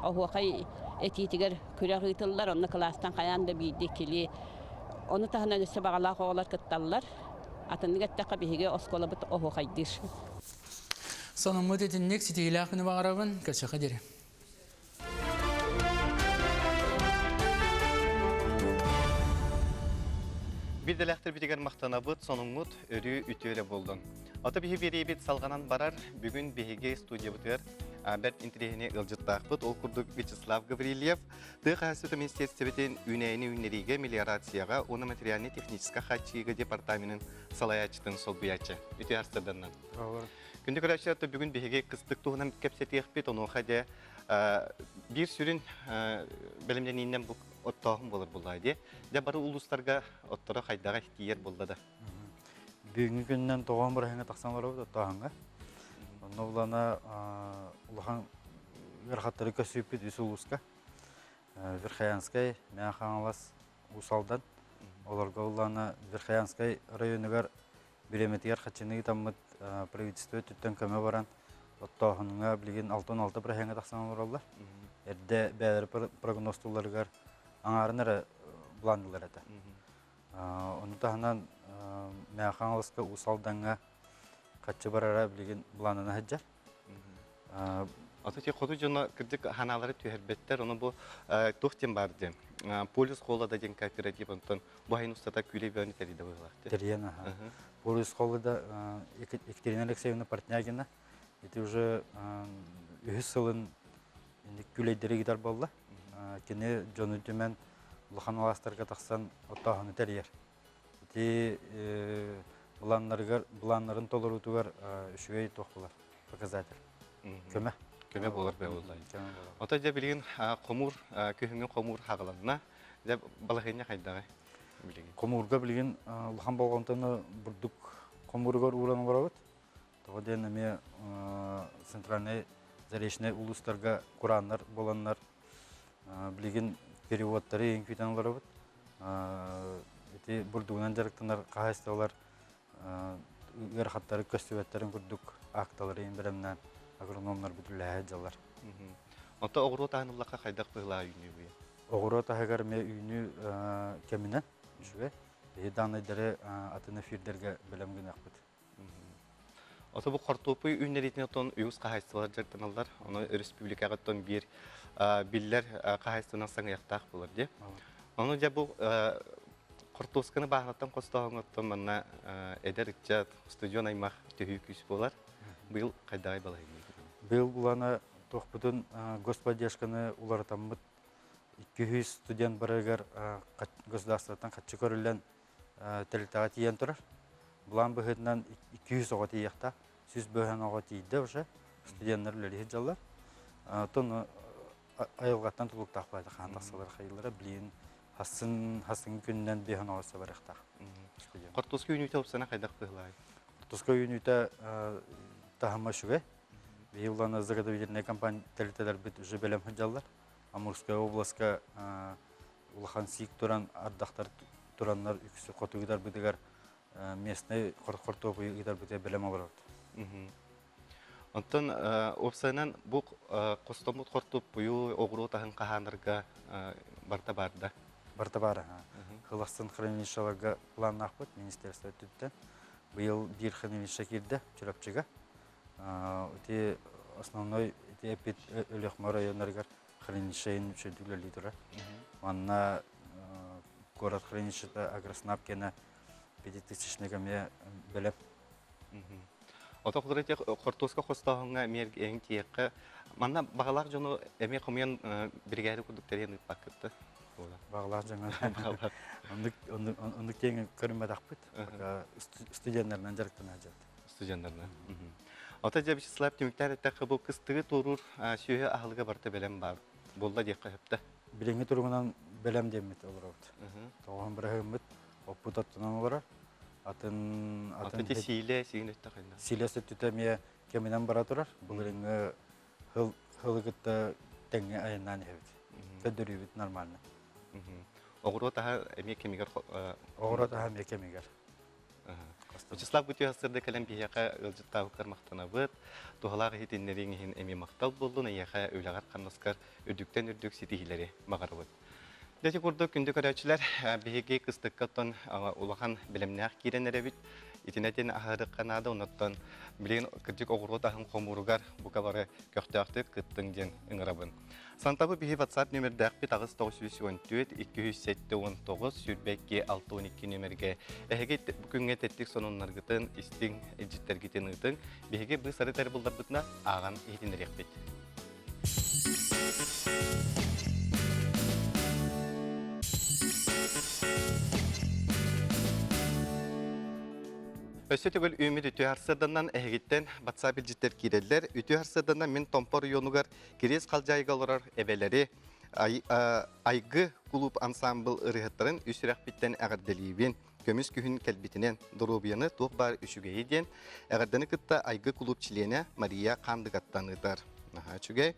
S6: оғақай әтетігер күрек ұйтылылар, оны кластан қаянды бейді келі. Оны тағынан өсі бағалақ оғалар күтталылар, атынды әттіққа бейге осколы бұт оғақайдыр.
S2: Соның мұтетіннек сетейлі ақыны бағарабын, көтшіға дері.
S1: Bir de lehter bitigen maqtanabıt, sonunmut örü ütüyle buldun. Ata bihi beribit salganan barar, bugün bihige studiya bıtır. Bert intrihini ılcıttaqbıt, ol kurduk Vyacheslav Gavrilyev. Dığı Hasütü Ministerseveten üneyini ünleriga melioratsiyaga, onu materialini texniska xatçiga departaminin salayaçtın sol buyatçı. Ütü harstadannan. Gündük araştırdı bugün bihige kıstık tuğunam kepsetiyakbit, onu xade bir sürün bilimden inden bu ottağım olur bulaydı. De barı uluslarga otlara haydaga ihtiyer bulladı.
S10: Бүгінгі күннен тоған бір хәңе тақсан бар өді тағанға. Оны ұлана ұлақан ғырқаттары көсіппет үсі ұлысқа. Верхаянскай, Мяханлас, Усалдан. Оларға ұлана Верхаянскай районыгар биреметигер хатчыны таммыт правительство түттен көмө баран. Оттағыныңа білген 6-6 бір хәңе тақсан бар олар. Әрді бәдір прогностуларығар аңарын әрі бұландылар әті. Оны тағынан Мяханласка Усалданға қатшы бар әра білген бұландына әджар.
S1: Аты ходу жона кырдык ханалары түйербеттер, оны бұл тоқтен барды. Полис қолада ден кооператив, онтон бұл айын ұстата күйлей бөні тәрейді бұйлақты.
S10: Тәрейін, полис қолада Екатерина Алексеевна Портнягина, еті уже үхіс сылын күйлейдері гидар болды. Кені жоны түмен бұлхан аластарға тақсан оттағаны тәрейер. Еті бұланларын толыр ұтуғар үшігей тоқпылар, показатель. Көмі.
S1: Көмі болар бә олай. Ота жа білген қомур, көңген қомур хағыланына, жа балағыне қайдағы білген?
S10: Қомурға білген ұлхан болғантаны бұрдық қомурғар ұғыраны бар өт. Тоға дейін әме центральный заречный ұлыстарға құранлар боланлар білген переводтары ең күйтен бар өт. Еті бұрдығынан жарықтанар қағайстығылар ғырқаттары көстебеттерін күрдік ақталары ең бірімнен. Агрономlar bütünlüğe həcələr.
S1: Ota oğru tağınıllaqqa qaydaq bığla üyünü bu?
S10: Oğru tağıgar me üyünü kemine düşüge. Danayları atını firderge bilemgin aqbıt.
S1: Ota bu qartopu üyünləritini ton üyüz qahaysılar jartanallar. Onu respublikaga ton bir biller qahaysından saң yaqtaq bulur de. Onu ja bu qartoskını bağlatan qostağınıttan manna ederikçat stadion aymaq tühüküs bolar. Бұл қайдай балайын?
S10: Бұл бұланы тоқпыдың господдержканы улар таммыт 200 студент барығар государствотан қатшы көрілен тәлітаға тиен тұрар. Бұлан бұғытынан 200 оға тияқта, 100 бөген оға тиді уже студенттер үлелі жалар. Тұны айылғаттан тұлық тақпайды қандақсалар қайылары білейін хасын күннен бөген оғасы барықтақ.
S1: Қортосқа үйінуті опсана қайдақ бұғылай?
S10: Қортосқа үйінуті тахама шуге. Бейуланы загадовительная компания тәлітелер біт уже бәлем хыджалар. Амурская областка улахан сик туран ардақтар туранлар үкісі қоту гидар бідігер местный қортопы гидар бідігер бәлем олар өт.
S1: Онтан опсайнан бұл қостомут қортоп бұйу оғыру тағын қағанырға барта барды?
S10: Барта бары. Қыластын хранилищаларға план ақпыт министерство түттен. Бұл бір хранилище кирді чүрапчыға. Өте основной эпид өліқма районларғар хранилищейін үшеділі тұры. Манна город хранилищета агроснап кені 5000 мегаме бәлеп.
S1: Ота құдыреті қортосқа қостағыңа мерг ең тиеқі. Манна бағалар жоны әме қомиян біргәрі күдіктерін ұтпақ көтті?
S10: Бағалар жаңа. Ондық теңі көрінмеді ақпыт. Студентлерінен жарықтан әжет.
S1: Студентлерінен. Ота жабышы слайп түміктер әттәқі бұл қыстығы тұрur сүйе ағылыға барты бәлем бар. Болда дейқі өпті?
S10: Біленгі тұрғынан бәлем демет олар өпті. Тоғын бір өмет, оппыт аттынан олар.
S1: Атын те силе сигин өтті қайында?
S10: Силе сөттіті ме кемінен бара тұрар. Бұл реңі хылығытты тәңе айынан өпті. Төдір өпті нормально.
S1: Оғыру таға әме кемегер?
S10: Оғыру таға әме кемегер.
S1: Учислав бұты асырды кәлем бейяқа өлжіттағы қармақтана бұд. Тұғалағы хетінлерін ең әме мақтал болдың, әйяқа өліғар қаннасқар үрдіктен үрдік сетихилері мағары бұд. Дәте көрді күнді көрәчілер бейге қыстыққаттан ұлақан білімнәқ керен әрәбіт. Итинәтен ағыры қанады, онаттан білген кірдік оғырғы тағын қомырғар бұқалары көқтіақты күттің ден ұңырабын. Сантабы бейі WhatsApp нөмірді әқпет ағыз 914-207-19 сүрбәкке 612 нөмірге. Әхеге бүкінге тәттік сонынлар ғытын, істің әджіттер кетен ғытын, бейге бұл сары тәрі бұлдар бұтына аған етінер еқпет. Өсі түгіл өмір үті арсырданнан әйгеттен батса білжеттер керелер. Үті арсырданнан мен томпор үйонуғар керес қалжайғалырар әбелері айғы клуб ансамбл ұрығыттарын үсірәқ біттен әғірделейбен. көміс күхін кәлбетінен дұрубияны тоқ бар үшігейі ден, әғарданы күтті айғы клуб члене Мария Қандығаттаныдар. Чүгей.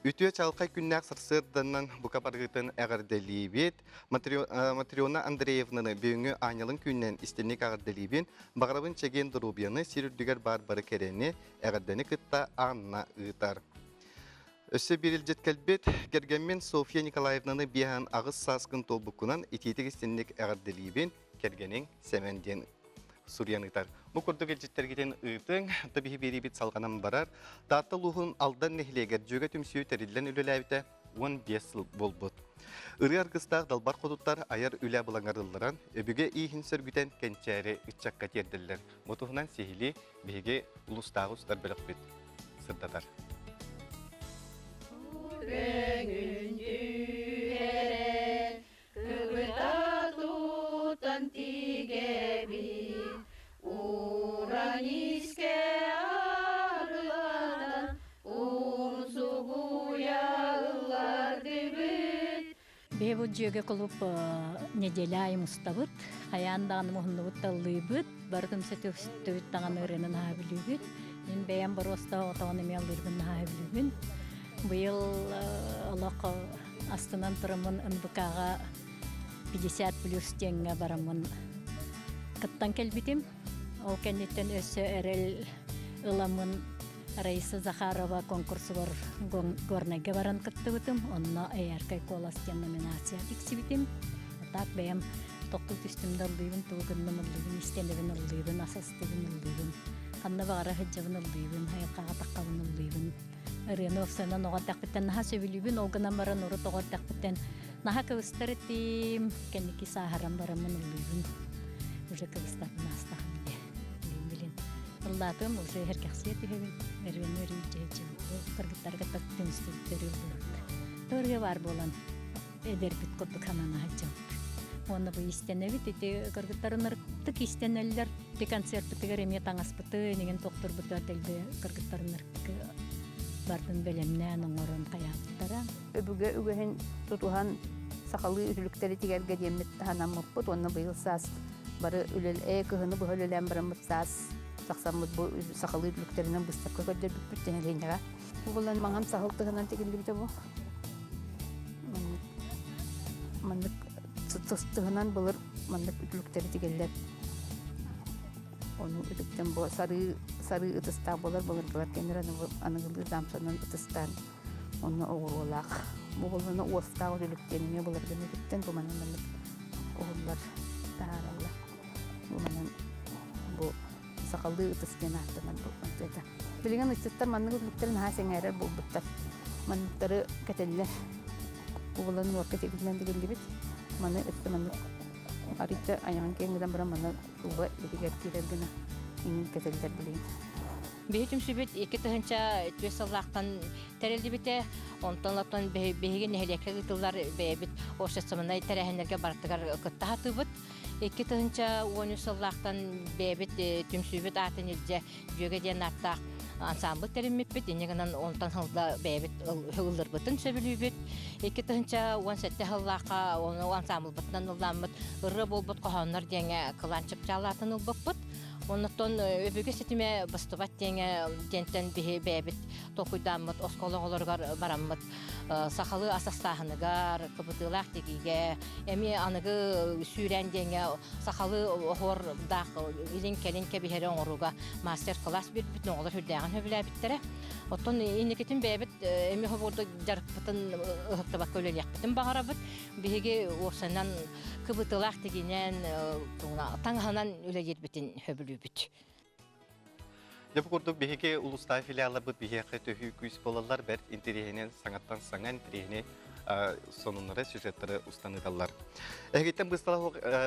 S1: Үтіе чалқай күннәк сырсырданнан бұқа барғытын әғарделейбет, Матриона Андреевнаны бүйіңі анялың күннен істенік әғарделейбен, бағарабын чеген дұрубияны сирүрдігер бар-бары кәрені әғарданы күтті анна ұйтар. Өсі беріл жеткәлбет, кергенмен София Николаевнаны биян ағыз сасқын толбықынан итетік істенік әғарделейбен кергенің сәменден Сурьяныктар. Бу көрдөгө жеттергеден ыйтың, табихи берибит салганам барар. Даты лухун алдан нехлегер жөге түмсүйі тәрілден үлеләбіті 15 жыл болбут. Үрі аргыстақ далбар қодуттар аяр үлә бұлаңарылыран, өбіге ийхін сөргітен кәнчәрі үтчаққа терділер. Мотуғынан сехили беге ұлыстағы ұстар білік бет сырдадар.
S6: Ураниске арыладан, урсугуялар дебит.
S11: Бебу жөге кылып неделя айым уставыт, хаяндан мухнубут таллыбыт, бардым сетөбүт таган ырынын хабилүбүт. Мен бәян бар оста отаган эмелдербин хабилүбүн. Быйыл алак астынан турамын НБКга 50+ теңге барамын. Кыттан келбитим. Ол кеннеттен өсі әрел ыламын Раиса Захарова конкурсы бар горнайга баран кытты бітім. Онна әйәркай коластен номинация тексібітім. Так бәйім тоқтыл түстімді ұлдыйбын, туғынным ұлдыйбын, істенебін ұлдыйбын, асастыбын ұлдыйбын. Қанна бағара хыджабын ұлдыйбын, хайыққаға таққабын ұлдыйбын. Үрені офсанан оға тақпыттен наға сөбілейбін, олғынан баран ұрыт оға тақпыттен наға көвістер еттім, кеннеки сахаран барамын ұлдыйбын. Уже көвістатын астағым. Ыллатым уже herkesiyet hevin mervenleri jejim kırgıtlarga taktım üstüleri törge var bolan eder bit kotu kanana hacım onu bu istenebit iti kırgıtların tık isteneller de konser tıkırım yatangas bıtı negen doktor bıtı atelde kırgıtların bardın belemnen oran kayaklara
S6: Öbüge ügehen tutuhan sakalı ütülükleri tigerge demet hanamıpıt onu bıyılsaz barı ülel kıhını bu hölelen baramıtsaz Сақсамыз бұл сақалы үліктерінен бұстапқа көдер бүттен әлейнеға. Бұлан маңам сақылтығынан тегілі біте бұл. Мандық тұстығынан бұлыр мандық үліктері тегелдер. Оның үліктен бұл сары ұтыстақ болар бұлар кендер анығылы замсанын ұтыстан. Оны оғыр олақ. Бұланы уыстағы үліктеріне бұлар гені бүттен бұманын мандық оғырлар тағаралар. Бұманын бұл сақалды ұтыскен аттынан бұлтайды. Білген ұтыстар манның үліктерін хасен әрер бұлбыттар. Маннықтары кәтелілер. Бұлының уақыт екілінен дегелі бет. Маны үтті манның аритті аяған кеңгіден бұра маны ұлға едігер керергіні еңін кәтелілер білейін.
S11: Бейітім сүбет 2 тұхынша 3 саллақтан тәрелді біте, онтан лаптан бейген нәхелекі ғытылар бейбіт оршасымынай тәрәхенерге бартығар күтті хаты бұд. 2 тұхынша 13 саллақтан бейбіт түмсүбет атын елде жөге ден аттақ ансамбы тәріммеппет, енегінен онтан хылда бейбіт хылдыр бұтын сөбілі 2 тұхынша 17 хыллаққа оны ансамбыл бұтынан ұлламыд, ұры бол бұт қоғанлар денге қыланчып жалатын ұлбықпыт. Оннотон өбүгө сетиме бастыбат теңе дентен бейбит токуйдаммыт оскологолоргар бараммыт сахалы асастахыныгар кыбытылах тегиге эми аныгы сүйрен деңе сахалы охор дак илин келин кебихерен оруга мастер класс бир бүтүн оголор хүрдөгөн хөбүлөбиттере оттон инекетин бейбит эми хоборду жарыппытын ыктабак көлөлөкпүтүн багарабыт биге осанан кыбытылах тегинен таңханан үлегербитин хөбүлүбүт.
S1: Япы көрдік бейге ұлыстай филиалы бұд бейге төхі күйіс болалар бәр интерегінен саңаттан саңа интерегіне сонунары сюжеттері ұстаныдалар. Әгеттен бұстала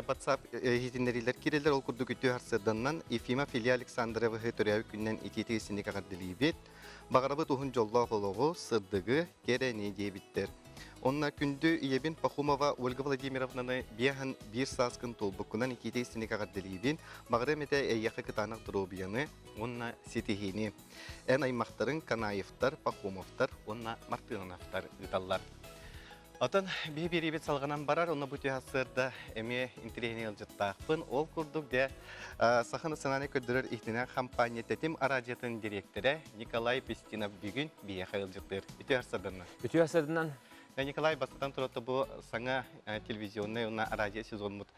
S1: WhatsApp хетінерилер керелер ол көрдік үтті арсыданнан Ефима Филия Александровы төрәуі күннен итетігісіне қағадылы бет, бағарабы тұхын жолла қолығы сырдығы керені дебіттер. Онна күнді иебин Пахумова Ольга Владимировнаны бияхан бір саскын толбықынан икетесіне қағадылыбен бағыраметі әйяқы кытанық дұробияны онна сетихini. Ән аймақтарын Канаевтар, Пахумовтар, онна Мартыновтар ұдалар. Атын бейберебет салғанан барар, оны бұте асырда әме интерегіне жылжыттақпын. Ол күрдік де Сахана сынаны көддірір ихтіне компания тәтім арадиятын директоры Николай Пестинов бүгін бейе қайылжыттыр. Үте асырдырны?
S12: Үте асырдынан?
S1: Николай бастан тұраты бұл саңа телевизионный арадия сезон мұт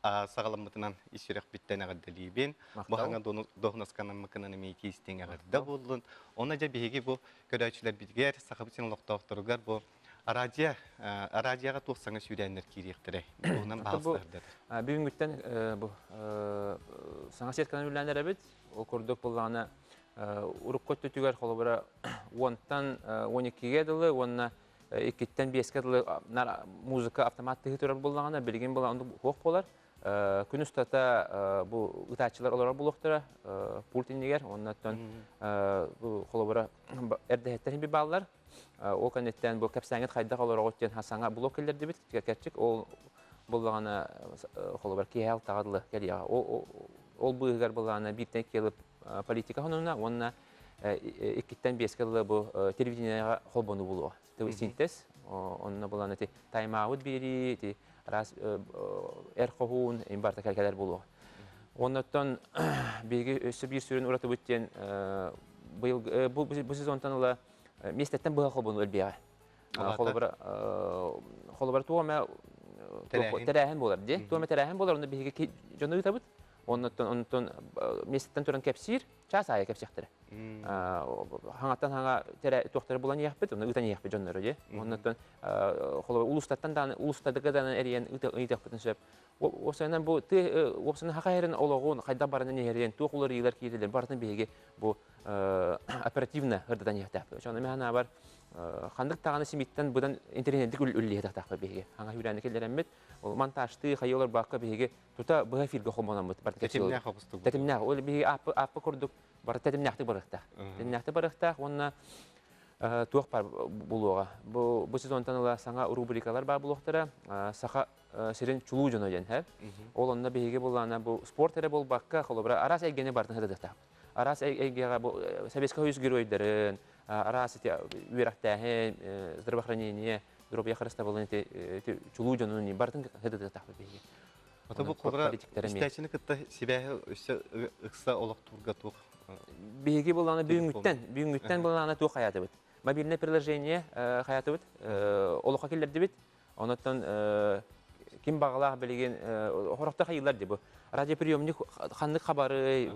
S1: сағаламытынан исерек біттен ағаддалейбен. Бұхаңа доғынасқанын мұқынаны мейті істен ағадда болын. Оны да бейге бұл көдәйшілер бітгер, сақабытын лоқтауқтырығар бұл арадияға тоқсаңа сүйрәнер керектірі. Бұғынан бағыстардыр.
S12: Бүгінгіттен саңа сетканын үләндер әбет. Ол көрдік болғаны ұрық көтті түгер қолы бұра 10-тан 12-ге дылы, онына 2-тен 5-ге дылы музыка автоматты тұрар болғаны білген болғаны қоқ болар. Күн ұстата бұл ұтатшылар олар болуқтыра, пультинегер, оннаттан қолы бұра әрдәхеттер бір балылар. Ол кәнеттен бұл кәпсәңет қайдақ олар оғыттен саңа блок келдерді біт, кәрчік, ол болғаны қолы бұра кейәл тағадылы кәлияға. Ол бұғығар болғаны біртен келіп политика хонуна, онна 2-тен 5-ге бұл телевиденияға қолбону болуға. Бұл синтез, онна болғаны тайм-аут бері, раз әрқоғуын барта кәлкәлер болуға. Оннаттан бейгі өсі бір сүрін ұраты бүттен бұл сезонтан ұла местеттен бұға қолбону өлбеға. Қолы бар туғама тәрәхін болар. Туғама тәрәхін болар, онда бейгі жоны ұта бұд. Оннаттан местеттен тұран кәпсір, час ая кәпсіқтірі. Хаңаттан хаңа тоқтары болан еқпет, оны ұтан еқпет жонлары. Оннаттан ұлыстадығыдан әріен ұйтақпетін сөп. Осынан бұл хақа әрін олығын қайда барынан ерен тоқылар елер кейділер бардың бейге бұл оперативна ғырдадан еқтақпет. Жоны мәна бар қандық тағаны семиттен бұдан интернеттік үллеге тақтақпет бейге. Хаңа хүрәні келдер әммет, монтажты қайолар баққа бейге тұта бұға фирге қолманан бұд.
S1: Тәтімнәқ опыстық.
S12: Тәтімнәқ. Ол бейге апы көрдік. Бар тәтімнәқті барықтақ. Тәтімнәқті барықтақ, онына туақ бар бұлуға. Бұл сезонтан ұла саңа рубрикалар бар бұлуқтары, сақа сирен чулу жону ден. Ол онына бейге болғана бұл спорт әрі бол баққа, арас әйгені бардың ғыдықтақ. Арас әйгеға бұл сәбесқа өз геройдарын, арас үйрақтағын, здравоохранение, дұрып яқырыста болын чулу жону бардың ғыдықтақ бейге.
S1: Ата бұл қолыра істәчіні күтті себәйі ұқса олық тұрға тұқ?
S12: Бейге болғаны бүйінгіттен болғаны тұқ қаяты бұд. Мобильное приложение қаяты бұд, олыққа келдерді бұд. Онаттан кем бағалағы білеген хорақта қайылар деп. Радиоприемник қандық қабары,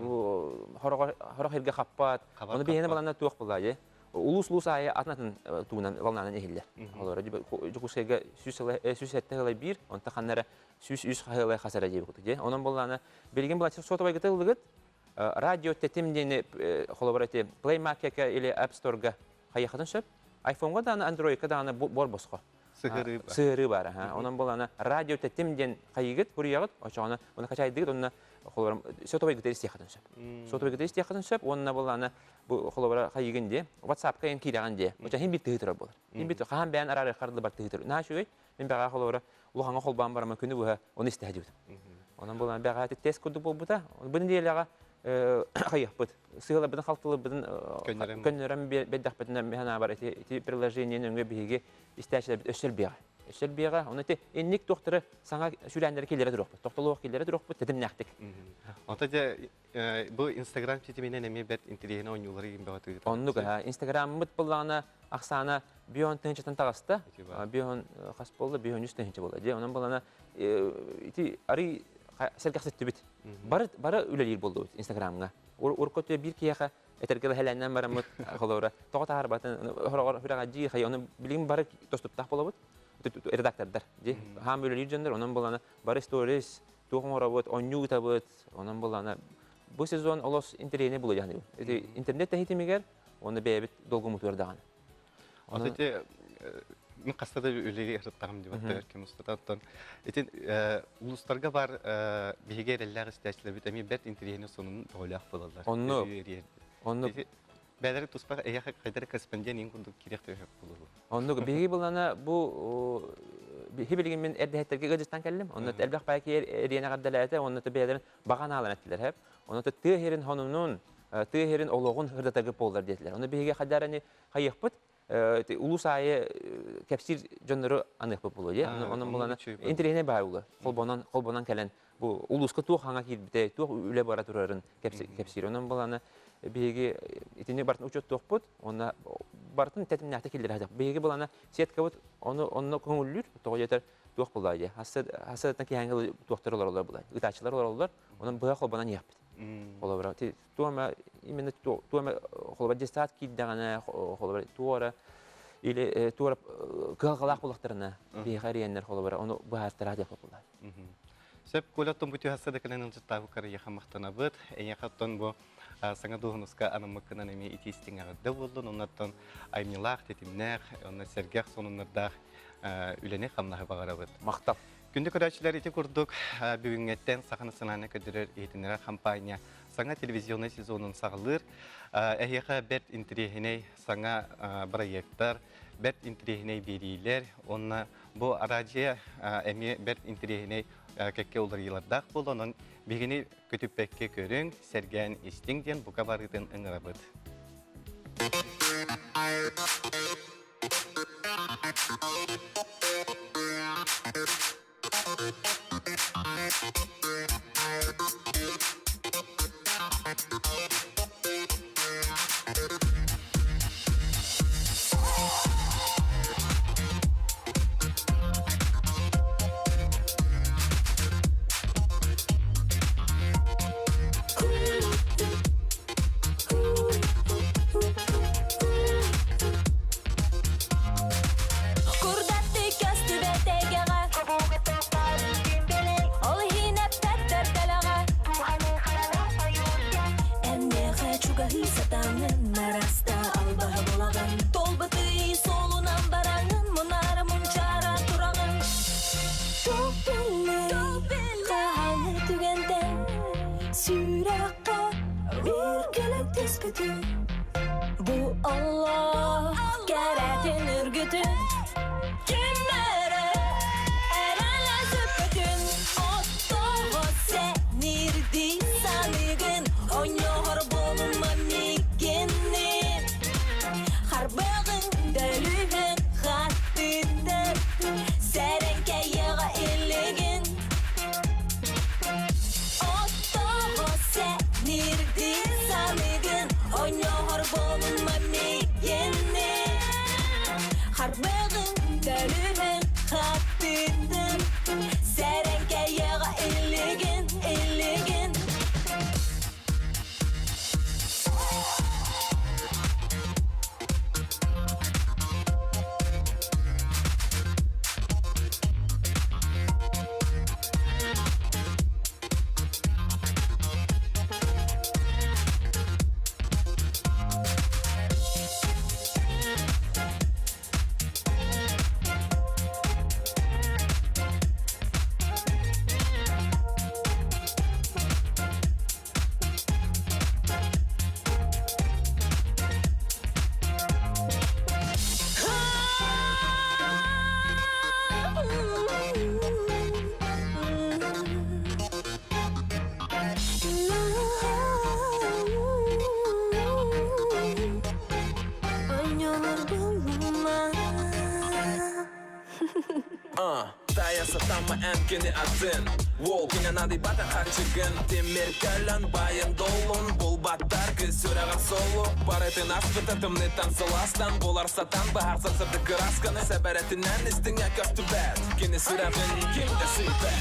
S12: хорақ ерге қаппат. Оны бейгені болғаны тұқ болады. Улус айы атынатын туғынан волнанын әйелдер. Жүкусайға сүз әтті ғылай бір, онта қаннары сүз ғылай қасара дейбі құтық. Онан болғаны білген болғаны сотабай ғытылығыд, радио тәтімдені Play Market-ка или App Store-ға қайықатын сөп, iPhone-ға даны, Android-қа даны бор босқа. Сығыры бар. Онан болғаны радио тәтімден қайығыд, көрияғыд, оны қачайдығыд, онына сотабай ғытыр істеқатын сөп. Сотабай ғытыр істеқатын сөп, онына болғаны қолабара қайығынде, WhatsApp-қа ең кейдағанде, өте хем бит тығытырар болар. Хем бит қаған бәйін арары қардылы бар тығытырар. Нашы өйт, мен бәға қолабара ұлғанға қолбан барама күні бұға, оны істәді өт. Онан болғаны бәға әті тест көрдік бол бұта, бұдың дейліға қайық бұд. Сығыла бұдың қалтылы бұдың көнерім бәддақ бұдына мәна бар, әті приложениен өңге бейге істәшілер бұд өсел беға. Өсел беға, оны әті еннік тоқтыры саңа сүрәндері келері дұрық бұд. Тоқтылуық келері дұрық бұд, тәдім нәқтік.
S1: Онта бұл Instagram сетіменен әме бәт интерегіне ойнулары ең бәға тұйды?
S12: Оннық, Instagram мұд болғаны ақсаны бүйон түнчетін тағасты. Бүйон қас болды, бүйон үз түнчі болды. Онан болғаны ары сәлқақсетті біт. Бары үлелер болды Instagramға. Орқөті бір кейеға әтергілі әләннен бары мұд қолауыра. Тоғы тағар батын, хүрәға жи қай, оны білген бары достыптақ бола бұд. Редактордар. Хам үлелер жөндөр, онан болғаны бары сторис, туғын ора бұд, оню ұта бұд. Онан болғаны бұл сезон олос интернетіне болу яғни. Интернет тәхетімегер, оны бәйбіт долғы мұтуырдаған.
S1: Мен қастада өлеге ұрттағым деп атты әркен ұстататтан. Улыстарға бар бейгер әлләғ істәшілі біт, әме бәт интернетіне сонын тоғылақ болалар. Онны бәлері тұспақ әйяқы қайдары корреспондент ең күрдік керекті өйек болуы.
S12: Онны бейге болғаны бұл хебелеген мен әрдәхеттерге ғыдыстан кәлім. Онны әлбәқ бәйке әрияна қардалайты, онны бәлерін баған алан әттілер. Онны түйерін хонымның, түйерін олығын ғырдатағы болдар детілер. Онны бейге қайдарыны қайық бұд, улус айы кепсир жоннору анык болуп, онун булана интерене байулы. Колбонан келен бу улуска тух ханга кирбите, тух үле бара турарын кепсир. Онун булана беги итине бартын учет тохпут, онна бартын тетимнәхтә килдер хадак. Беги булана сетка вот онны көңүллүр, тога жетер тух булайды. Хасаттан кийинги тухтарлар олар булай. Итачылар олар, онун бага колбонан япты. Холобра. Туама именно туама холобра дестат киддагана холобра туара или туара гагалак булактарына бегарияннер холобра. Оны баһартара деп булай.
S1: Сеп колаттан бу төхәссәдә кенән җиттагы карыя хамактана бит. Әйе хаттан бу саңа дуһынуска анамыккынан эми итистиңә дәвуллын, оннан аймилах тетимнәх, оннан сергәх сонуннарда үлене хамнахы багарабыт.
S12: Мактап.
S1: Күндә көрәчләр ите курдук бүгенгәттән сахана сынаны көдөрөр итенера компания саңа телевизионный сезонын сагылыр. Әйеха бет интерехине саңа проекттар, бет интерехине берилер, онна бу араҗия эми бет интерехине кекке улар елларда булганын бигене көтүппекке көрүң, сәргән истиңден бука барыдын ыңырабыт.
S13: Bu Allah geretin ürgütün Cümlere erenle züppütün Ottoğu senirdi sanıgın Oynuyor bulunma miginin Harbağın dölüğün hattidir Serenke yağa illigin Ottoğu senirdi sanıgın Oynuyor bulunma migini Harbağın dölüğün hattidir Serenke yağa illigin, illigin
S14: Таясатама әмкені атын Ол кенен ады бата қачығын Темір кәлін байын долын Бұл баттар күсіраға солу Барытын аспыты тымны тансыластан Болар сатан бағарсан сырды қырасканы Сәбәрәтінен істіңе көшті бәт Кені сұрағын кемді сүйбәт